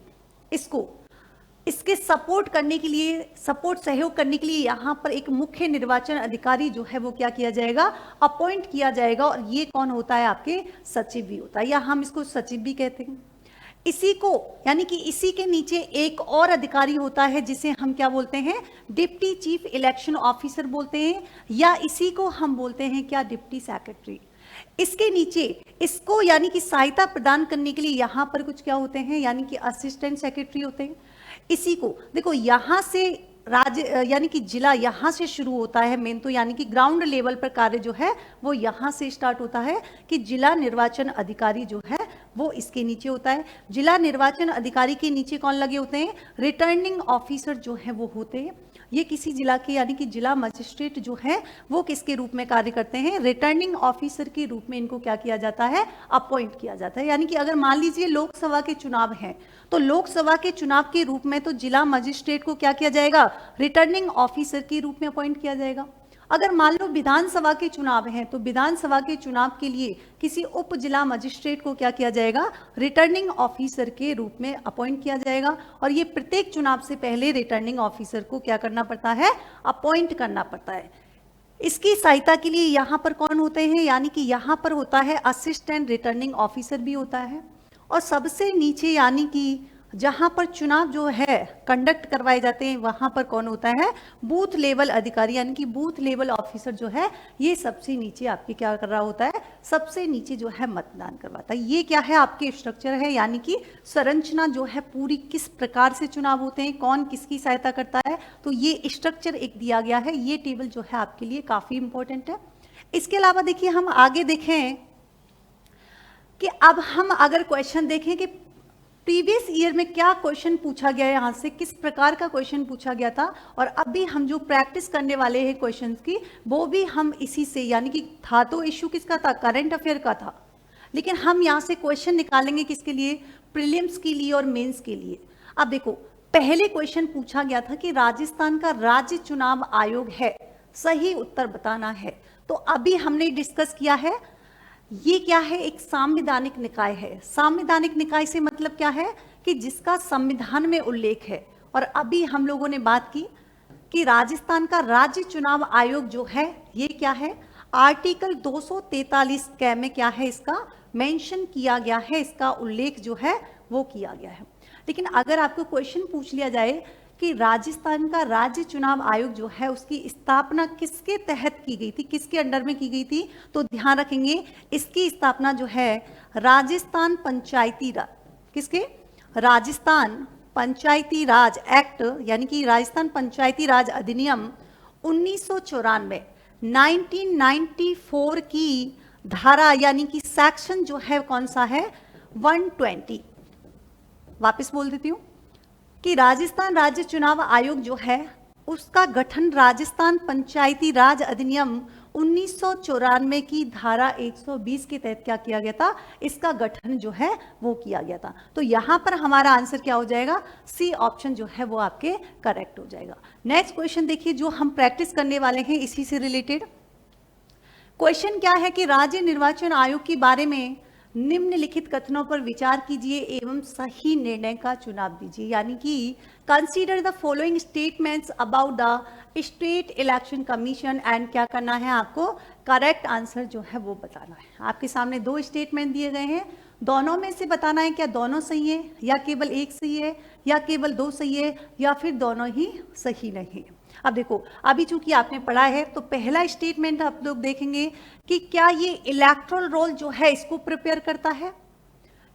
A: इसके सपोर्ट करने के लिए, सपोर्ट सहयोग करने के लिए यहां पर एक मुख्य निर्वाचन अधिकारी जो है वो क्या किया जाएगा, अपॉइंट किया जाएगा। और ये कौन होता है, आपके सचिव भी होता है, या हम इसको सचिव भी कहते हैं। इसी को यानी कि इसी के नीचे एक और अधिकारी होता है जिसे हम क्या बोलते हैं, डिप्टी चीफ इलेक्शन ऑफिसर बोलते हैं, या इसी को हम बोलते हैं क्या, डिप्टी सेक्रेटरी। इसके नीचे इसको यानी कि सहायता प्रदान करने के लिए यहां पर कुछ क्या होते हैं, यानी कि असिस्टेंट सेक्रेटरी होते हैं। इसी को देखो यहां से राज्य यानी कि जिला यहां से शुरू होता है मेन, तो यानी कि ग्राउंड लेवल पर कार्य जो है वो यहां से स्टार्ट होता है कि जिला निर्वाचन अधिकारी जो है वो इसके नीचे होता है। जिला निर्वाचन अधिकारी के नीचे कौन लगे होते हैं, रिटर्निंग ऑफिसर जो है वो होते हैं। ये किसी जिला के यानी कि जिला मजिस्ट्रेट जो है वो किसके रूप में कार्य करते हैं, रिटर्निंग ऑफिसर के रूप में इनको क्या किया जाता है, अपॉइंट किया जाता है। यानी कि अगर मान लीजिए लोकसभा के चुनाव हैं तो लोकसभा के चुनाव के रूप में तो जिला मजिस्ट्रेट को क्या किया जाएगा, रिटर्निंग ऑफिसर के रूप में अपॉइंट किया जाएगा। अगर मान लो विधानसभा के चुनाव हैं तो विधानसभा के चुनाव के लिए किसी उप जिला मजिस्ट्रेट को क्या किया जाएगा, रिटर्निंग ऑफिसर के रूप में अपॉइंट किया जाएगा। और ये प्रत्येक चुनाव से पहले रिटर्निंग ऑफिसर को क्या करना पड़ता है, अपॉइंट करना पड़ता है। इसकी सहायता के लिए यहाँ पर कौन होते हैं, यानी कि यहाँ पर होता है असिस्टेंट रिटर्निंग ऑफिसर भी होता है। और सबसे नीचे यानी कि जहां पर चुनाव जो है कंडक्ट करवाए जाते हैं वहां पर कौन होता है, बूथ लेवल अधिकारी, यानी कि बूथ लेवल ऑफिसर जो है ये सबसे नीचे आपके क्या कर रहा होता है, सबसे नीचे जो है मतदान करवाता है। ये क्या है, आपके स्ट्रक्चर है, यानी कि संरचना जो है पूरी किस प्रकार से चुनाव होते हैं, कौन किसकी सहायता करता है, तो ये स्ट्रक्चर एक दिया गया है। ये टेबल जो है आपके लिए काफी इंपॉर्टेंट है। इसके अलावा देखिए हम आगे देखें कि अब हम अगर क्वेश्चन देखें कि प्रीवियस ईयर में क्या क्वेश्चन पूछा गया है, यहां से किस प्रकार का क्वेश्चन पूछा गया था, और अभी हम जो प्रैक्टिस करने वाले हैं क्वेश्चंस की वो भी हम इसी से, यानी कि था तो इश्यू किसका था, करंट अफेयर का था, लेकिन हम यहां से क्वेश्चन निकालेंगे किसके लिए, प्रीलिम्स के लिए और मेंस के लिए। अब देखो पहले क्वेश्चन पूछा गया था कि राजस्थान का राज्य चुनाव आयोग है, सही उत्तर बताना है। तो अभी हमने डिस्कस किया है, ये क्या है, एक संवैधानिक निकाय है। संवैधानिक निकाय से मतलब क्या है कि जिसका संविधान में उल्लेख है। और अभी हम लोगों ने बात की कि राजस्थान का राज्य चुनाव आयोग जो है ये क्या है, आर्टिकल 243 क में क्या है, इसका मेंशन किया गया है, इसका उल्लेख जो है वो किया गया है। लेकिन अगर आपको क्वेश्चन पूछ लिया जाए कि राजस्थान का राज्य चुनाव आयोग जो है उसकी स्थापना किसके तहत की गई थी, किसके अंडर में की गई थी, तो ध्यान रखेंगे इसकी स्थापना जो है राजस्थान पंचायती राज, किसके, राजस्थान पंचायती राज एक्ट, यानी कि राजस्थान पंचायती राज अधिनियम 1994 1994 की धारा यानी कि सेक्शन जो है कौन सा है 120। वापस बोल देती हूं कि राजस्थान राज्य चुनाव आयोग जो है उसका गठन राजस्थान पंचायती राज अधिनियम 1994 की धारा 120 के तहत क्या किया गया था, इसका गठन जो है वो किया गया था। तो यहां पर हमारा आंसर क्या हो जाएगा, सी ऑप्शन जो है वो आपके करेक्ट हो जाएगा। नेक्स्ट क्वेश्चन देखिए जो हम प्रैक्टिस करने वाले हैं इसी से रिलेटेड क्वेश्चन क्या है कि राज्य निर्वाचन आयोग के बारे में निम्नलिखित कथनों पर विचार कीजिए एवं सही निर्णय का चुनाव दीजिए। यानी कि consider the following statements about the state election commission and क्या करना है आपको, करेक्ट आंसर जो है वो बताना है। आपके सामने दो स्टेटमेंट दिए गए हैं, दोनों में से बताना है क्या दोनों सही है या केवल एक सही है या केवल दो सही है या फिर दोनों ही सही नहीं है। अब देखो अभी चूंकि आपने पढ़ा है तो पहला स्टेटमेंट आप लोग देखेंगे कि क्या ये इलेक्टोरल रोल जो है इसको प्रिपेयर करता है,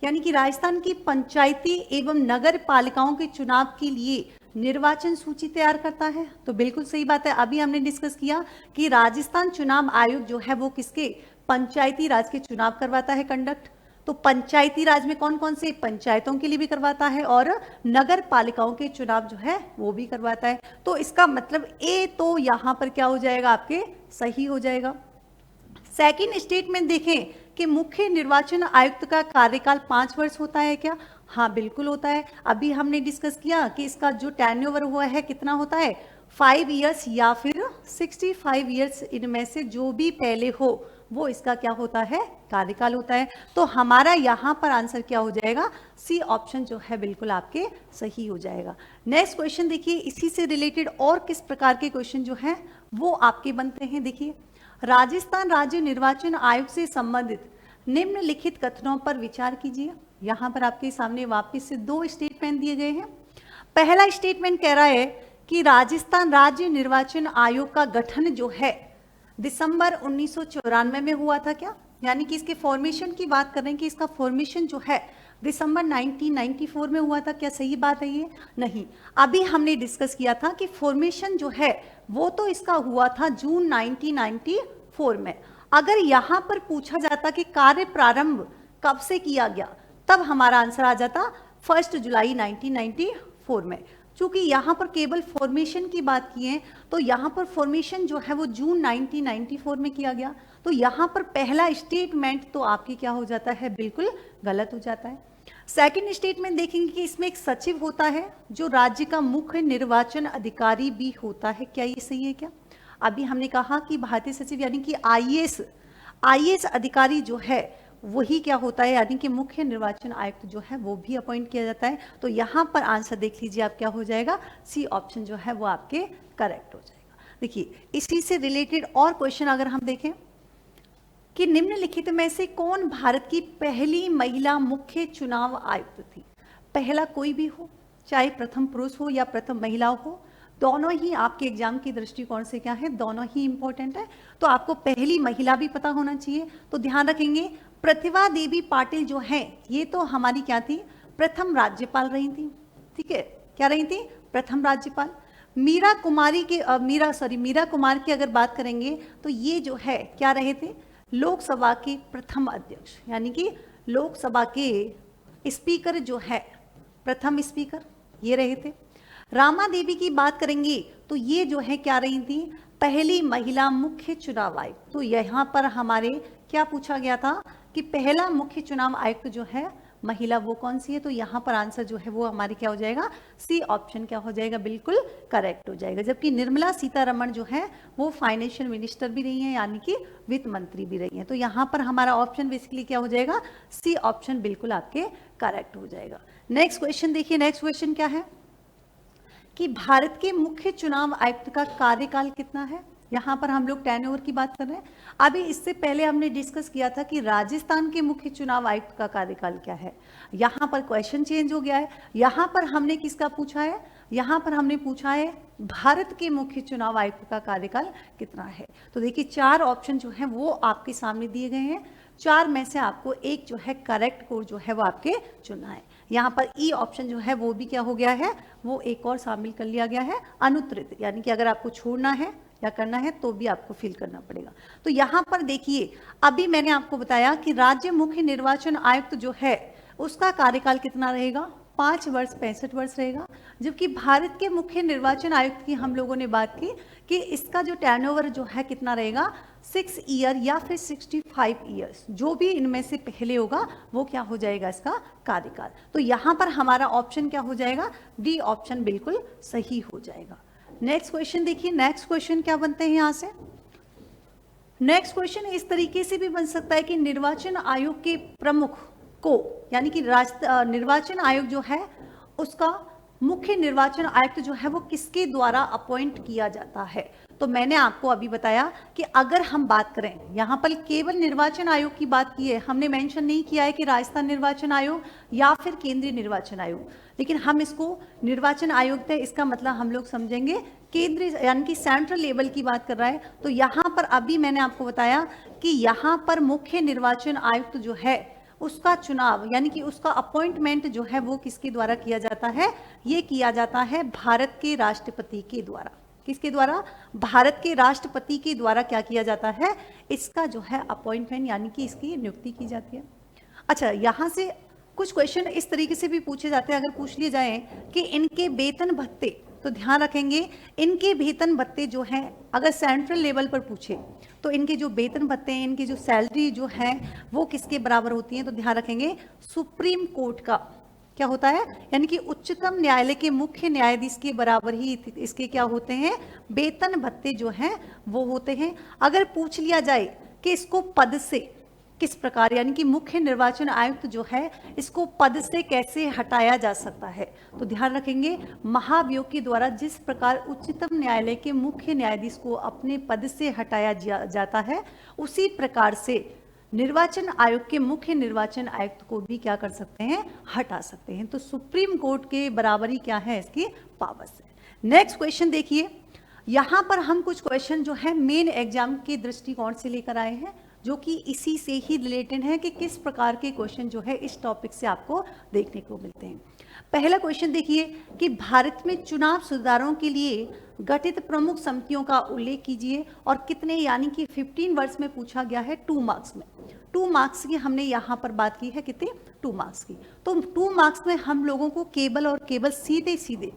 A: यानी कि राजस्थान की पंचायती एवं नगर पालिकाओं के चुनाव के लिए निर्वाचन सूची तैयार करता है। तो बिल्कुल सही बात है, अभी हमने डिस्कस किया कि राजस्थान चुनाव आयोग जो है वो किसके, पंचायती राज के चुनाव करवाता है कंडक्ट। तो पंचायती राज में कौन कौन से, पंचायतों के लिए भी करवाता है और नगर पालिकाओं के चुनाव जो है वो भी करवाता है। तो इसका मतलब ए तो यहां पर क्या हो जाएगा आपके सही हो जाएगा। सेकंड स्टेटमेंट देखें कि मुख्य निर्वाचन आयुक्त का कार्यकाल 5 वर्ष होता है क्या, हाँ बिल्कुल होता है। अभी हमने डिस्कस किया कि इसका जो टेन्योवर हुआ है कितना होता है 5 इयर्स या फिर 65 इयर्स, इनमें से जो भी पहले हो वो इसका क्या होता है कार्यकाल होता है। तो हमारा यहां पर आंसर क्या हो जाएगा, सी ऑप्शन जो है बिल्कुल आपके सही हो जाएगा। नेक्स्ट क्वेश्चन देखिए इसी से रिलेटेड और किस प्रकार के क्वेश्चन जो है वो आपके बनते हैं। देखिए राजस्थान राज्य निर्वाचन आयोग से संबंधित निम्नलिखित कथनों पर विचार कीजिए। यहां पर आपके सामने वापस से दो स्टेटमेंट दिए गए हैं। पहला स्टेटमेंट कह रहा है कि राजस्थान राज्य निर्वाचन आयोग का गठन जो है दिसंबर 1994 में हुआ था क्या, यानी कि इसके फॉर्मेशन की बात कर रहे हैं कि इसका फॉर्मेशन जो है दिसंबर 1994 में हुआ था क्या, सही बात है ये नहीं। अभी हमने डिस्कस किया था कि फॉर्मेशन जो है वो तो इसका हुआ था जून 1994 में। अगर यहां पर पूछा जाता कि कार्य प्रारंभ कब से किया गया तब हमारा आंसर आ जाता 1 जुलाई 1994 में। चूंकि यहां पर केवल फॉर्मेशन की बात की है तो यहां पर फॉर्मेशन जो है वो जून 1994 में किया गया। तो यहां पर पहला स्टेटमेंट तो आपकी क्या हो जाता है, बिल्कुल गलत हो जाता है। सेकंड स्टेटमेंट देखेंगे कि इसमें एक सचिव होता है जो राज्य का मुख्य निर्वाचन अधिकारी भी होता है, क्या ये सही है क्या। अभी हमने कहा कि भारतीय सचिव यानी कि आईएएस अधिकारी जो है वही क्या होता है, यानी कि मुख्य निर्वाचन आयुक्त जो है वो भी अपॉइंट किया जाता है। तो यहां पर आंसर देख लीजिए आप क्या हो जाएगा, सी ऑप्शन जो है वो आपके करेक्ट हो जाएगा। देखिए इसी से रिलेटेड और क्वेश्चन अगर हम देखें कि निम्नलिखित में से कौन भारत की पहली महिला मुख्य चुनाव आयुक्त थी। पहला कोई भी हो, चाहे प्रथम पुरुष हो या प्रथम महिला हो, दोनों ही आपके एग्जाम की दृष्टिकोण से क्या है, दोनों ही इंपॉर्टेंट है। तो आपको पहली महिला भी पता होना चाहिए। तो ध्यान रखेंगे प्रतिभा देवी पाटिल जो है ये तो हमारी क्या थी, प्रथम राज्यपाल रही थी। ठीक है, क्या रही थी, प्रथम राज्यपाल। मीरा कुमार की अगर बात करेंगे तो ये जो है क्या रहे थे, लोकसभा के प्रथम अध्यक्ष, यानी कि लोकसभा के स्पीकर जो है प्रथम स्पीकर ये रहे थे। रामा देवी की बात करेंगे तो ये जो है क्या रही थी, पहली महिला मुख्य चुनाव आयुक्त। तो यहां पर हमारे क्या पूछा गया था कि पहला मुख्य चुनाव आयुक्त जो है महिला वो कौन सी है। तो यहां पर आंसर जो है वो हमारी क्या हो जाएगा, सी ऑप्शन क्या हो जाएगा, बिल्कुल करेक्ट हो जाएगा। जबकि निर्मला सीतारमण जो है वो फाइनेंशियल मिनिस्टर भी रही है, यानी कि वित्त मंत्री भी रही है। तो यहां पर हमारा ऑप्शन बेसिकली क्या हो जाएगा, सी ऑप्शन बिल्कुल आपके करेक्ट हो जाएगा। नेक्स्ट क्वेश्चन देखिए, नेक्स्ट क्वेश्चन क्या है कि भारत के मुख्य चुनाव आयुक्त का कार्यकाल कितना है। यहां पर हम लोग टेन्योर की बात कर रहे हैं। अभी इससे पहले हमने डिस्कस किया था कि राजस्थान के मुख्य चुनाव आयुक्त का कार्यकाल क्या है। यहां पर क्वेश्चन चेंज हो गया है। यहां पर हमने किसका पूछा है, यहां पर हमने पूछा है भारत के मुख्य चुनाव आयुक्त का कार्यकाल कितना है। तो देखिए 4 ऑप्शन जो है वो आपके सामने दिए गए हैं। 4 में से आपको एक जो है करेक्ट कोड जो है वो आपके चुनना है। यहाँ पर ई ऑप्शन जो है वो भी क्या हो गया है, वो एक और शामिल कर लिया गया है, अनुत्तरित, यानी कि अगर आपको छोड़ना है या करना है तो भी आपको फिल करना पड़ेगा। तो यहाँ पर देखिए, अभी मैंने आपको बताया कि राज्य मुख्य निर्वाचन आयुक्त जो है उसका कार्यकाल कितना रहेगा, 5 वर्ष 65 वर्ष रहेगा। जबकि भारत के मुख्य निर्वाचन आयुक्त की हम लोगों ने बात की कि इसका जो टर्नओवर जो है कितना रहेगा, 6 ईयर या फिर 65 ईयर्स, जो भी इनमें से पहले होगा वो क्या हो जाएगा इसका कार्यकाल। तो यहाँ पर हमारा ऑप्शन क्या हो जाएगा, डी ऑप्शन बिल्कुल सही हो जाएगा। नेक्स्ट क्वेश्चन देखिए, नेक्स्ट क्वेश्चन क्या बनते हैं यहाँ से। नेक्स्ट क्वेश्चन इस तरीके से भी बन सकता है कि निर्वाचन आयोग के प्रमुख को, यानी कि निर्वाचन आयोग जो है उसका मुख्य निर्वाचन आयुक्त जो है वो किसके द्वारा अपॉइंट किया जाता है। तो मैंने आपको अभी बताया कि अगर हम बात करें, यहाँ पर केवल निर्वाचन आयोग की बात की है, हमने मेंशन नहीं किया है कि राजस्थान निर्वाचन आयोग या फिर केंद्रीय निर्वाचन आयोग, लेकिन हम इसको निर्वाचन आयोग है, इसका मतलब हम लोग समझेंगे केंद्रीय यानी कि सेंट्रल लेवल की बात कर रहा है। तो यहाँ पर अभी मैंने आपको बताया कि यहाँ पर मुख्य निर्वाचन आयुक्त जो है उसका चुनाव यानी कि उसका अपॉइंटमेंट जो है वो किसके द्वारा किया जाता है, ये किया जाता है भारत के राष्ट्रपति के द्वारा। किसके द्वारा, भारत के राष्ट्रपति के द्वारा क्या किया जाता है, इसका जो है अपॉइंटमेंट यानी कि इसकी नियुक्ति की जाती है। अच्छा, यहाँ से कुछ क्वेश्चन इस तरीके से भी पूछे जाते हैं, अगर पूछ लिए जाए कि इनके वेतन भत्ते, तो ध्यान रखेंगे इनके वेतन भत्ते जो हैं, अगर सेंट्रल लेवल पर पूछे तो इनके जो वेतन भत्ते हैं, इनकी जो सैलरी जो है वो किसके बराबर होती है, तो ध्यान रखेंगे सुप्रीम कोर्ट का क्या होता है, यानी कि उच्चतम न्यायालय के मुख्य न्यायाधीश के बराबर ही इसके क्या होते हैं, वेतन भत्ते जो हैं वो होते हैं। अगर पूछ लिया जाए कि इसको पद से किस प्रकार, यानी कि मुख्य निर्वाचन आयुक्त जो है इसको पद से कैसे हटाया जा सकता है, तो ध्यान रखेंगे महाभियोग के द्वारा जिस प्रकार उच्चतम न्यायालय के मुख्य न्यायाधीश को अपने पद से हटाया जाता है, उसी प्रकार से निर्वाचन आयोग के मुख्य निर्वाचन आयुक्त को भी क्या कर सकते हैं, हटा सकते हैं। तो सुप्रीम कोर्ट के बराबरी क्या है इसकी पावर्स है। नेक्स्ट क्वेश्चन देखिए, यहाँ पर हम कुछ क्वेश्चन जो है मेन एग्जाम के दृष्टिकोण से लेकर आए हैं, जो कि इसी से ही रिलेटेड है कि किस प्रकार के क्वेश्चन जो है इस टॉपिक से आपको देखने को मिलते हैं। पहला क्वेश्चन देखिए कि भारत में चुनाव सुधारों के लिए गठित प्रमुख समितियों का उल्लेख कीजिए और कितने, यानी कि 15 वर्ष में पूछा गया है 2 मार्क्स में। 2 मार्क्स की हमने यहाँ पर बात की है, कितने, 2 मार्क्स की। तो 2 मार्क्स में हम लोगों को केवल और केवल सीधे सीधे,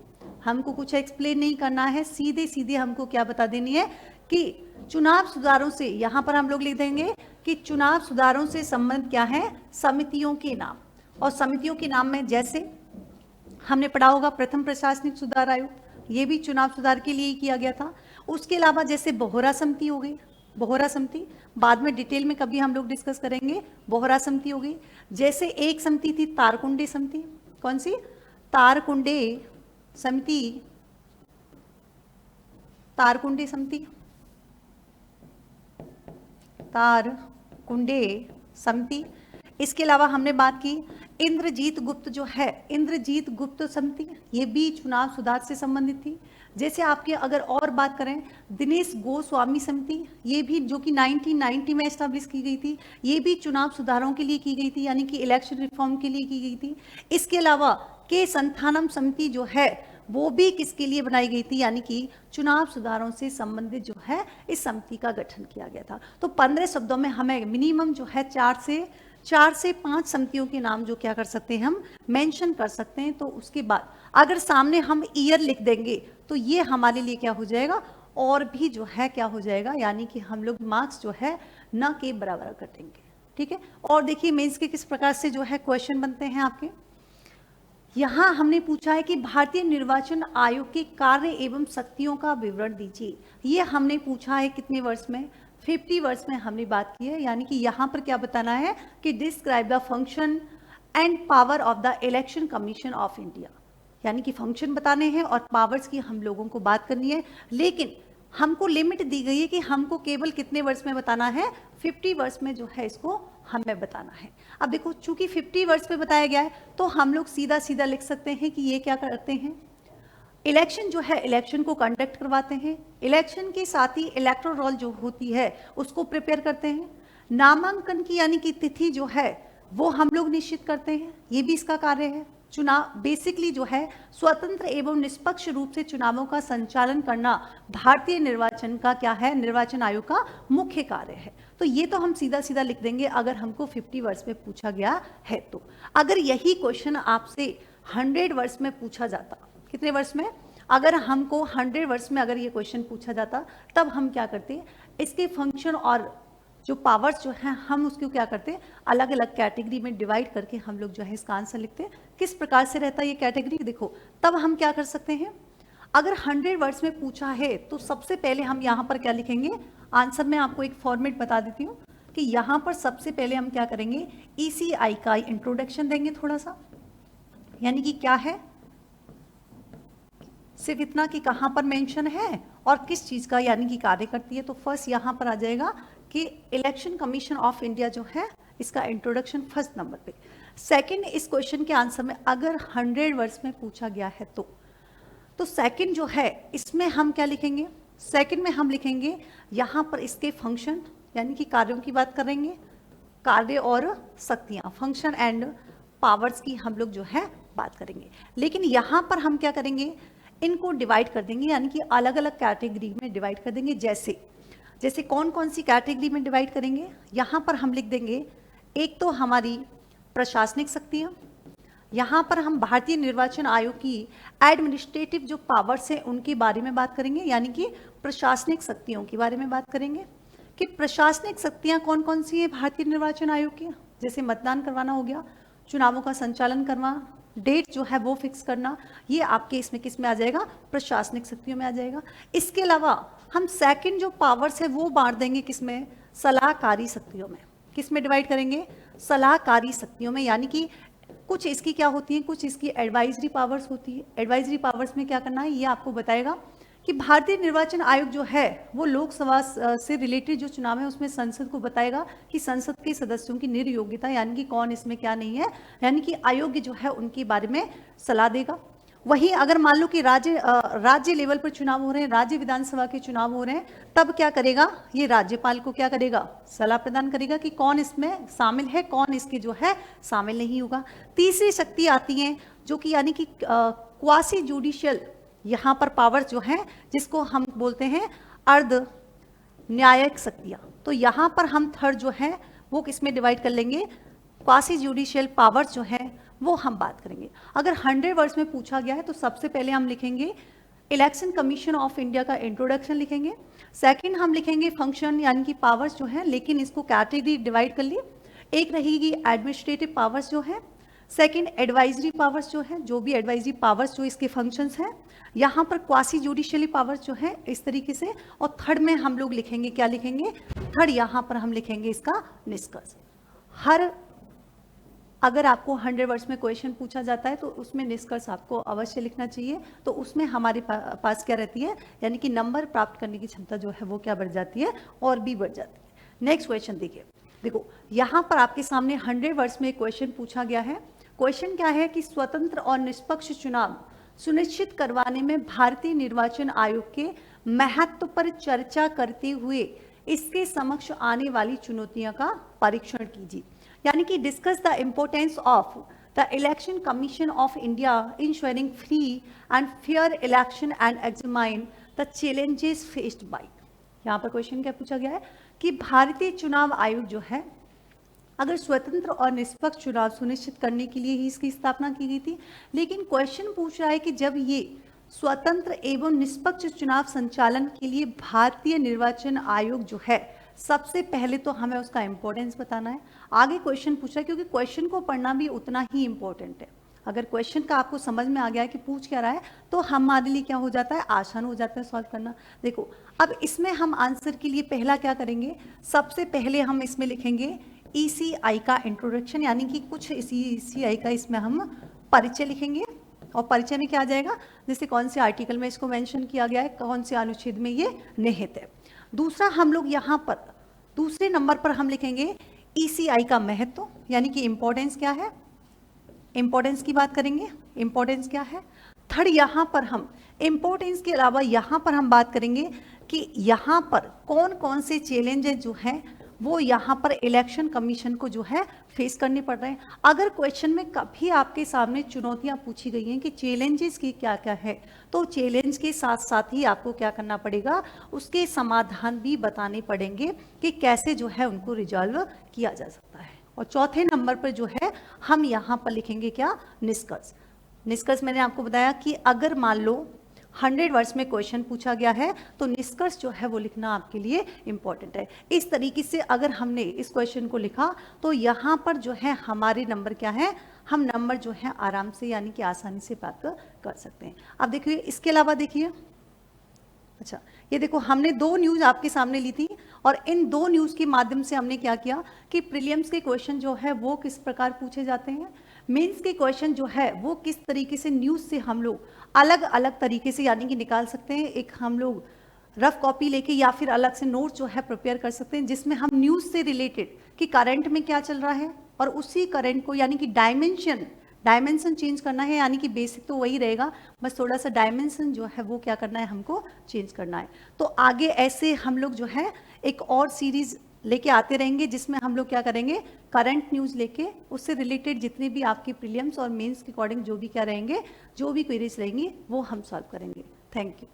A: हमको कुछ एक्सप्लेन नहीं करना है, सीधे सीधे हमको क्या बता देनी है कि चुनाव सुधारों से, यहाँ पर हम लोग लिख देंगे कि चुनाव सुधारों से संबंध क्या है, समितियों के नाम। और समितियों के नाम में जैसे हमने पढ़ा होगा प्रथम प्रशासनिक सुधार आयोग, ये भी चुनाव सुधार के लिए ही किया गया था। उसके अलावा जैसे बोहरा समिति हो गई, बोहरा समिति बाद में डिटेल में कभी हम लोग डिस्कस करेंगे, बोहरा समिति हो गई। जैसे एक समिति थी तारकुंडे समिति, कौन सी, तारकुंडे समिति, तारकुंडे समिति, तारकुंडे समिति। इसके अलावा हमने बात की इंद्रजीत गुप्त जो है, इंद्रजीत गुप्त समिति, ये भी चुनाव सुधार से संबंधित थी। जैसे आपकी अगर और बात करें दिनेश गोस्वामी समिति, ये भी जो कि 1990 में एस्टैब्लिश की गई थी, ये भी चुनाव सुधारों के लिए की गई थी, यानी कि इलेक्शन रिफॉर्म के लिए की गई थी। इसके अलावा के संथानम समिति जो है वो भी किसके लिए बनाई गई थी, यानी कि चुनाव सुधारों से संबंधित जो है इस समिति का गठन किया गया था। तो 15 शब्दों में हमें मिनिमम जो है 4 से 5 समितियों के नाम जो क्या कर सकते हैं, हम मेंशन कर सकते हैं। तो उसके बाद अगर सामने हम ईयर लिख देंगे तो ये हमारे लिए क्या हो जाएगा, और भी जो है क्या हो जाएगा, यानी कि हम लोग मार्क्स जो है न के बराबर कटेंगे। ठीक है, और देखिए मेंस के किस प्रकार से जो है क्वेश्चन बनते हैं आपके। यहाँ हमने पूछा है कि भारतीय निर्वाचन आयोग के कार्य एवं शक्तियों का विवरण दीजिए। ये हमने पूछा है कितने वर्ष में, 50 वर्ष में हमने बात की है। यानी कि यहाँ पर क्या बताना है कि describe the function and power of the election commission of India, यानी कि फंक्शन बताने हैं और पावर्स की हम लोगों को बात करनी है। लेकिन हमको लिमिट दी गई है कि हमको केवल कितने वर्ष में बताना है, 50 वर्ष में जो है इसको हमें बताना है। अब देखो चूंकि 50 वर्ष में बताया गया है तो हम लोग सीधा सीधा लिख सकते हैं कि ये क्या करते हैं, इलेक्शन जो है इलेक्शन को कंडक्ट करवाते हैं, इलेक्शन के साथ ही इलेक्टोरल रोल जो होती है उसको प्रिपेयर करते हैं, नामांकन की यानी कि तिथि जो है वो हम लोग निश्चित करते हैं, ये भी इसका कार्य है। चुनाव बेसिकली जो है स्वतंत्र एवं निष्पक्ष रूप से चुनावों का संचालन करना भारतीय निर्वाचन का क्या है, निर्वाचन आयोग का मुख्य कार्य है। तो ये तो हम सीधा सीधा लिख देंगे अगर हमको 50 वर्ड्स में पूछा गया है तो। अगर यही क्वेश्चन आपसे 100 वर्ड्स में पूछा जाता, कितने वर्ड्स में, अगर हमको 100 वर्ड्स में अगर ये क्वेश्चन पूछा जाता, तब हम क्या करते, इसके फंक्शन और जो पावर्स जो हैं हम उसको क्या करते, अलग अलग कैटेगरी में डिवाइड करके हम लोग जो है इसका आंसर लिखते। किस प्रकार से रहता है ये कैटेगरी, देखो तब हम क्या कर सकते हैं, अगर 100 वर्ड्स में पूछा है तो सबसे पहले हम यहाँ पर क्या लिखेंगे, आंसर में आपको एक फॉर्मेट बता देती हूँ कि यहाँ पर सबसे पहले हम क्या करेंगे, ECI का इंट्रोडक्शन देंगे थोड़ा सा, यानी कि क्या है, सिर्फ इतना कि कहाँ पर मेंशन है और किस चीज़ का यानी कि कार्य करती है। तो फर्स्ट यहाँ पर आ जाएगा कि इलेक्शन कमीशन ऑफ इंडिया जो है इसका इंट्रोडक्शन फर्स्ट नंबर पे। सेकंड, इस क्वेश्चन के आंसर में अगर 100 वर्ड्स में पूछा गया है तो सेकंड जो है इसमें हम क्या लिखेंगे, सेकंड में हम लिखेंगे यहाँ पर इसके फंक्शन यानी कि कार्यों की बात करेंगे, कार्य और शक्तियाँ, फंक्शन एंड पावर्स की हम लोग जो है बात करेंगे। लेकिन यहाँ पर हम क्या करेंगे, इनको डिवाइड कर देंगे, यानी कि अलग अलग कैटेगरी में डिवाइड कर देंगे। जैसे जैसे कौन कौन सी कैटेगरी में डिवाइड करेंगे, यहाँ पर हम लिख देंगे एक तो हमारी प्रशासनिक शक्तियाँ, यहाँ पर हम भारतीय निर्वाचन आयोग की एडमिनिस्ट्रेटिव जो पावर्स हैं उनके बारे में बात करेंगे, यानी कि प्रशासनिक शक्तियों के बारे में बात करेंगे कि प्रशासनिक शक्तियाँ कौन कौन सी है भारतीय निर्वाचन आयोग की, जैसे मतदान करवाना हो गया, चुनावों का संचालन करना, डेट जो है वो फिक्स करना, ये आपके इसमें किस में आ जाएगा, प्रशासनिक शक्तियों में आ जाएगा। इसके अलावा हम सेकंड जो पावर्स है वो बांट देंगे किसमें, सलाहकारी शक्तियों में। किस में डिवाइड करेंगे, सलाहकारी शक्तियों में, यानी कि कुछ इसकी क्या होती है, कुछ इसकी एडवाइजरी पावर्स होती है। एडवाइजरी पावर्स में क्या करना है ये आपको बताएगा कि भारतीय निर्वाचन आयोग जो है वो लोकसभा से रिलेटेड जो चुनाव है उसमें संसद को बताएगा कि संसद के सदस्यों की निर्योग्यता यानी कि कौन इसमें क्या नहीं है, यानी कि अयोग्य जो है उनके बारे में सलाह देगा। वहीं अगर मान लो कि राज्य लेवल पर चुनाव हो रहे हैं, राज्य विधानसभा के चुनाव हो रहे हैं, तब क्या करेगा, ये राज्यपाल को क्या करेगा, सलाह प्रदान करेगा कि कौन इसमें शामिल है, कौन इसके जो है शामिल नहीं होगा। तीसरी शक्ति आती है जो कि यानी कि क्वासी जुडिशियल यहाँ पर पावर जो है जिसको हम बोलते हैं अर्ध न्यायिक शक्तियाँ। तो यहाँ पर हम थर्ड जो है वो किसमें डिवाइड कर लेंगे, क्वासी जुडिशियल पावर्स जो है वो हम बात करेंगे। अगर 100 वर्ड्स में पूछा गया है तो सबसे पहले हम लिखेंगे इलेक्शन कमीशन ऑफ इंडिया का इंट्रोडक्शन लिखेंगे। सेकंड हम लिखेंगे फंक्शन यानी कि पावर्स जो है, लेकिन इसको कैटेगरी डिवाइड कर लिए, एक रहेगी एडमिनिस्ट्रेटिव पावर्स जो है, सेकंड एडवाइजरी पावर्स जो है, जो भी एडवाइजरी पावर्स जो इसके फंक्शंस हैं, यहाँ पर क्वासी जुडिशियली पावर्स जो है इस तरीके से, और थर्ड में हम लोग लिखेंगे, क्या लिखेंगे, थर्ड यहाँ पर हम लिखेंगे इसका निष्कर्ष। हर अगर आपको 100 वर्ड्स में क्वेश्चन पूछा जाता है तो उसमें निष्कर्ष आपको अवश्य लिखना चाहिए, तो उसमें हमारे पास क्या रहती है, यानी कि नंबर प्राप्त करने की क्षमता जो है वो क्या बढ़ जाती है, और भी बढ़ जाती है। नेक्स्ट क्वेश्चन देखिए, देखो यहाँ पर आपके सामने 100 वर्ड्स में क्वेश्चन पूछा गया है। क्वेश्चन क्या है कि स्वतंत्र और निष्पक्ष चुनाव सुनिश्चित करवाने में भारतीय निर्वाचन आयोग के महत्व पर चर्चा करते हुए इसके समक्ष आने वाली चुनौतियों का परीक्षण कीजिए, यानी कि discuss the importance of the election commission of India ensuring free and fair election and examine the challenges faced by. यहाँ पर क्वेश्चन क्या पूछा गया है कि भारतीय चुनाव आयोग जो है अगर स्वतंत्र और निष्पक्ष चुनाव सुनिश्चित करने के लिए ही इसकी स्थापना की गई थी, लेकिन क्वेश्चन पूछ रहा है कि जब ये स्वतंत्र एवं निष्पक्ष चुनाव संचालन के लिए भारतीय निर्वाचन आयोग जो है, सबसे पहले तो हमें उसका इंपॉर्टेंस बताना है। आगे क्वेश्चन पूछ रहा है क्योंकि क्वेश्चन को पढ़ना भी उतना ही इंपॉर्टेंट है। अगर क्वेश्चन का आपको समझ में आ गया है कि पूछ क्या रहा है तो हमारे लिए क्या हो जाता है, आसान हो जाता है सॉल्व करना। देखो अब इसमें हम आंसर के लिए पहला क्या करेंगे, सबसे पहले हम इसमें लिखेंगे ECI का इंट्रोडक्शन, यानी कि कुछ ECI का इसमें हम परिचय लिखेंगे, और परिचय में क्या आ जाएगा, जैसे कौन से आर्टिकल में इसको मेंशन किया गया है, कौन से अनुच्छेद में ये निहित है। दूसरा हम लोग यहाँ पर दूसरे नंबर पर हम लिखेंगे ECI का महत्व, यानी कि इंपॉर्टेंस क्या है, इंपॉर्टेंस की बात करेंगे, इंपॉर्टेंस क्या है। थर्ड यहाँ पर हम इंपॉर्टेंस के अलावा यहाँ पर हम बात करेंगे कि यहाँ पर कौन कौन से चैलेंजेस जो हैं वो यहाँ पर इलेक्शन कमीशन को जो है फेस करने पड़ रहे हैं। अगर क्वेश्चन में कभी आपके सामने चुनौतियां पूछी गई हैं कि चैलेंजेस की क्या क्या है, तो चैलेंज के साथ साथ ही आपको क्या करना पड़ेगा, उसके समाधान भी बताने पड़ेंगे कि कैसे जो है उनको रिजॉल्व किया जा सकता है। और चौथे नंबर पर जो है हम यहाँ पर लिखेंगे क्या, निष्कर्ष। निष्कर्ष मैंने आपको बताया कि अगर मान लो 100 वर्ड्स में क्वेश्चन पूछा गया है तो निष्कर्ष जो है वो लिखना आपके लिए इंपॉर्टेंट है। इस तरीके से अगर हमने इस क्वेश्चन को लिखा तो यहाँ पर जो है हमारे नंबर क्या है, हम नंबर जो है आराम से यानी कि आसानी से प्राप्त कर सकते हैं। अब देखिए इसके अलावा देखिए, अच्छा ये देखो हमने 2 न्यूज़ आपके सामने ली थी और इन 2 न्यूज़ के माध्यम से हमने क्या किया कि प्रीलिम्स के क्वेश्चन जो है वो किस प्रकार पूछे जाते हैं, मेंस के क्वेश्चन जो है वो किस तरीके से न्यूज़ से हम लोग अलग अलग तरीके से यानी कि निकाल सकते हैं। एक हम लोग रफ कॉपी लेके या फिर अलग से नोट जो है प्रिपेयर कर सकते हैं जिसमें हम न्यूज़ से रिलेटेड कि करंट में क्या चल रहा है और उसी करंट को यानी कि डायमेंशन चेंज करना है, यानी कि बेसिक तो वही रहेगा, बस थोड़ा सा डायमेंशन जो है वो क्या करना है, हमको चेंज करना है। तो आगे ऐसे हम लोग जो है एक और सीरीज लेके आते रहेंगे जिसमें हम लोग क्या करेंगे, करंट न्यूज़ लेके उससे रिलेटेड जितने भी आपके प्रीलिम्स और मेंस के अकॉर्डिंग जो भी क्या रहेंगे, जो भी क्वेरीज रहेंगी वो हम सॉल्व करेंगे। Thank you.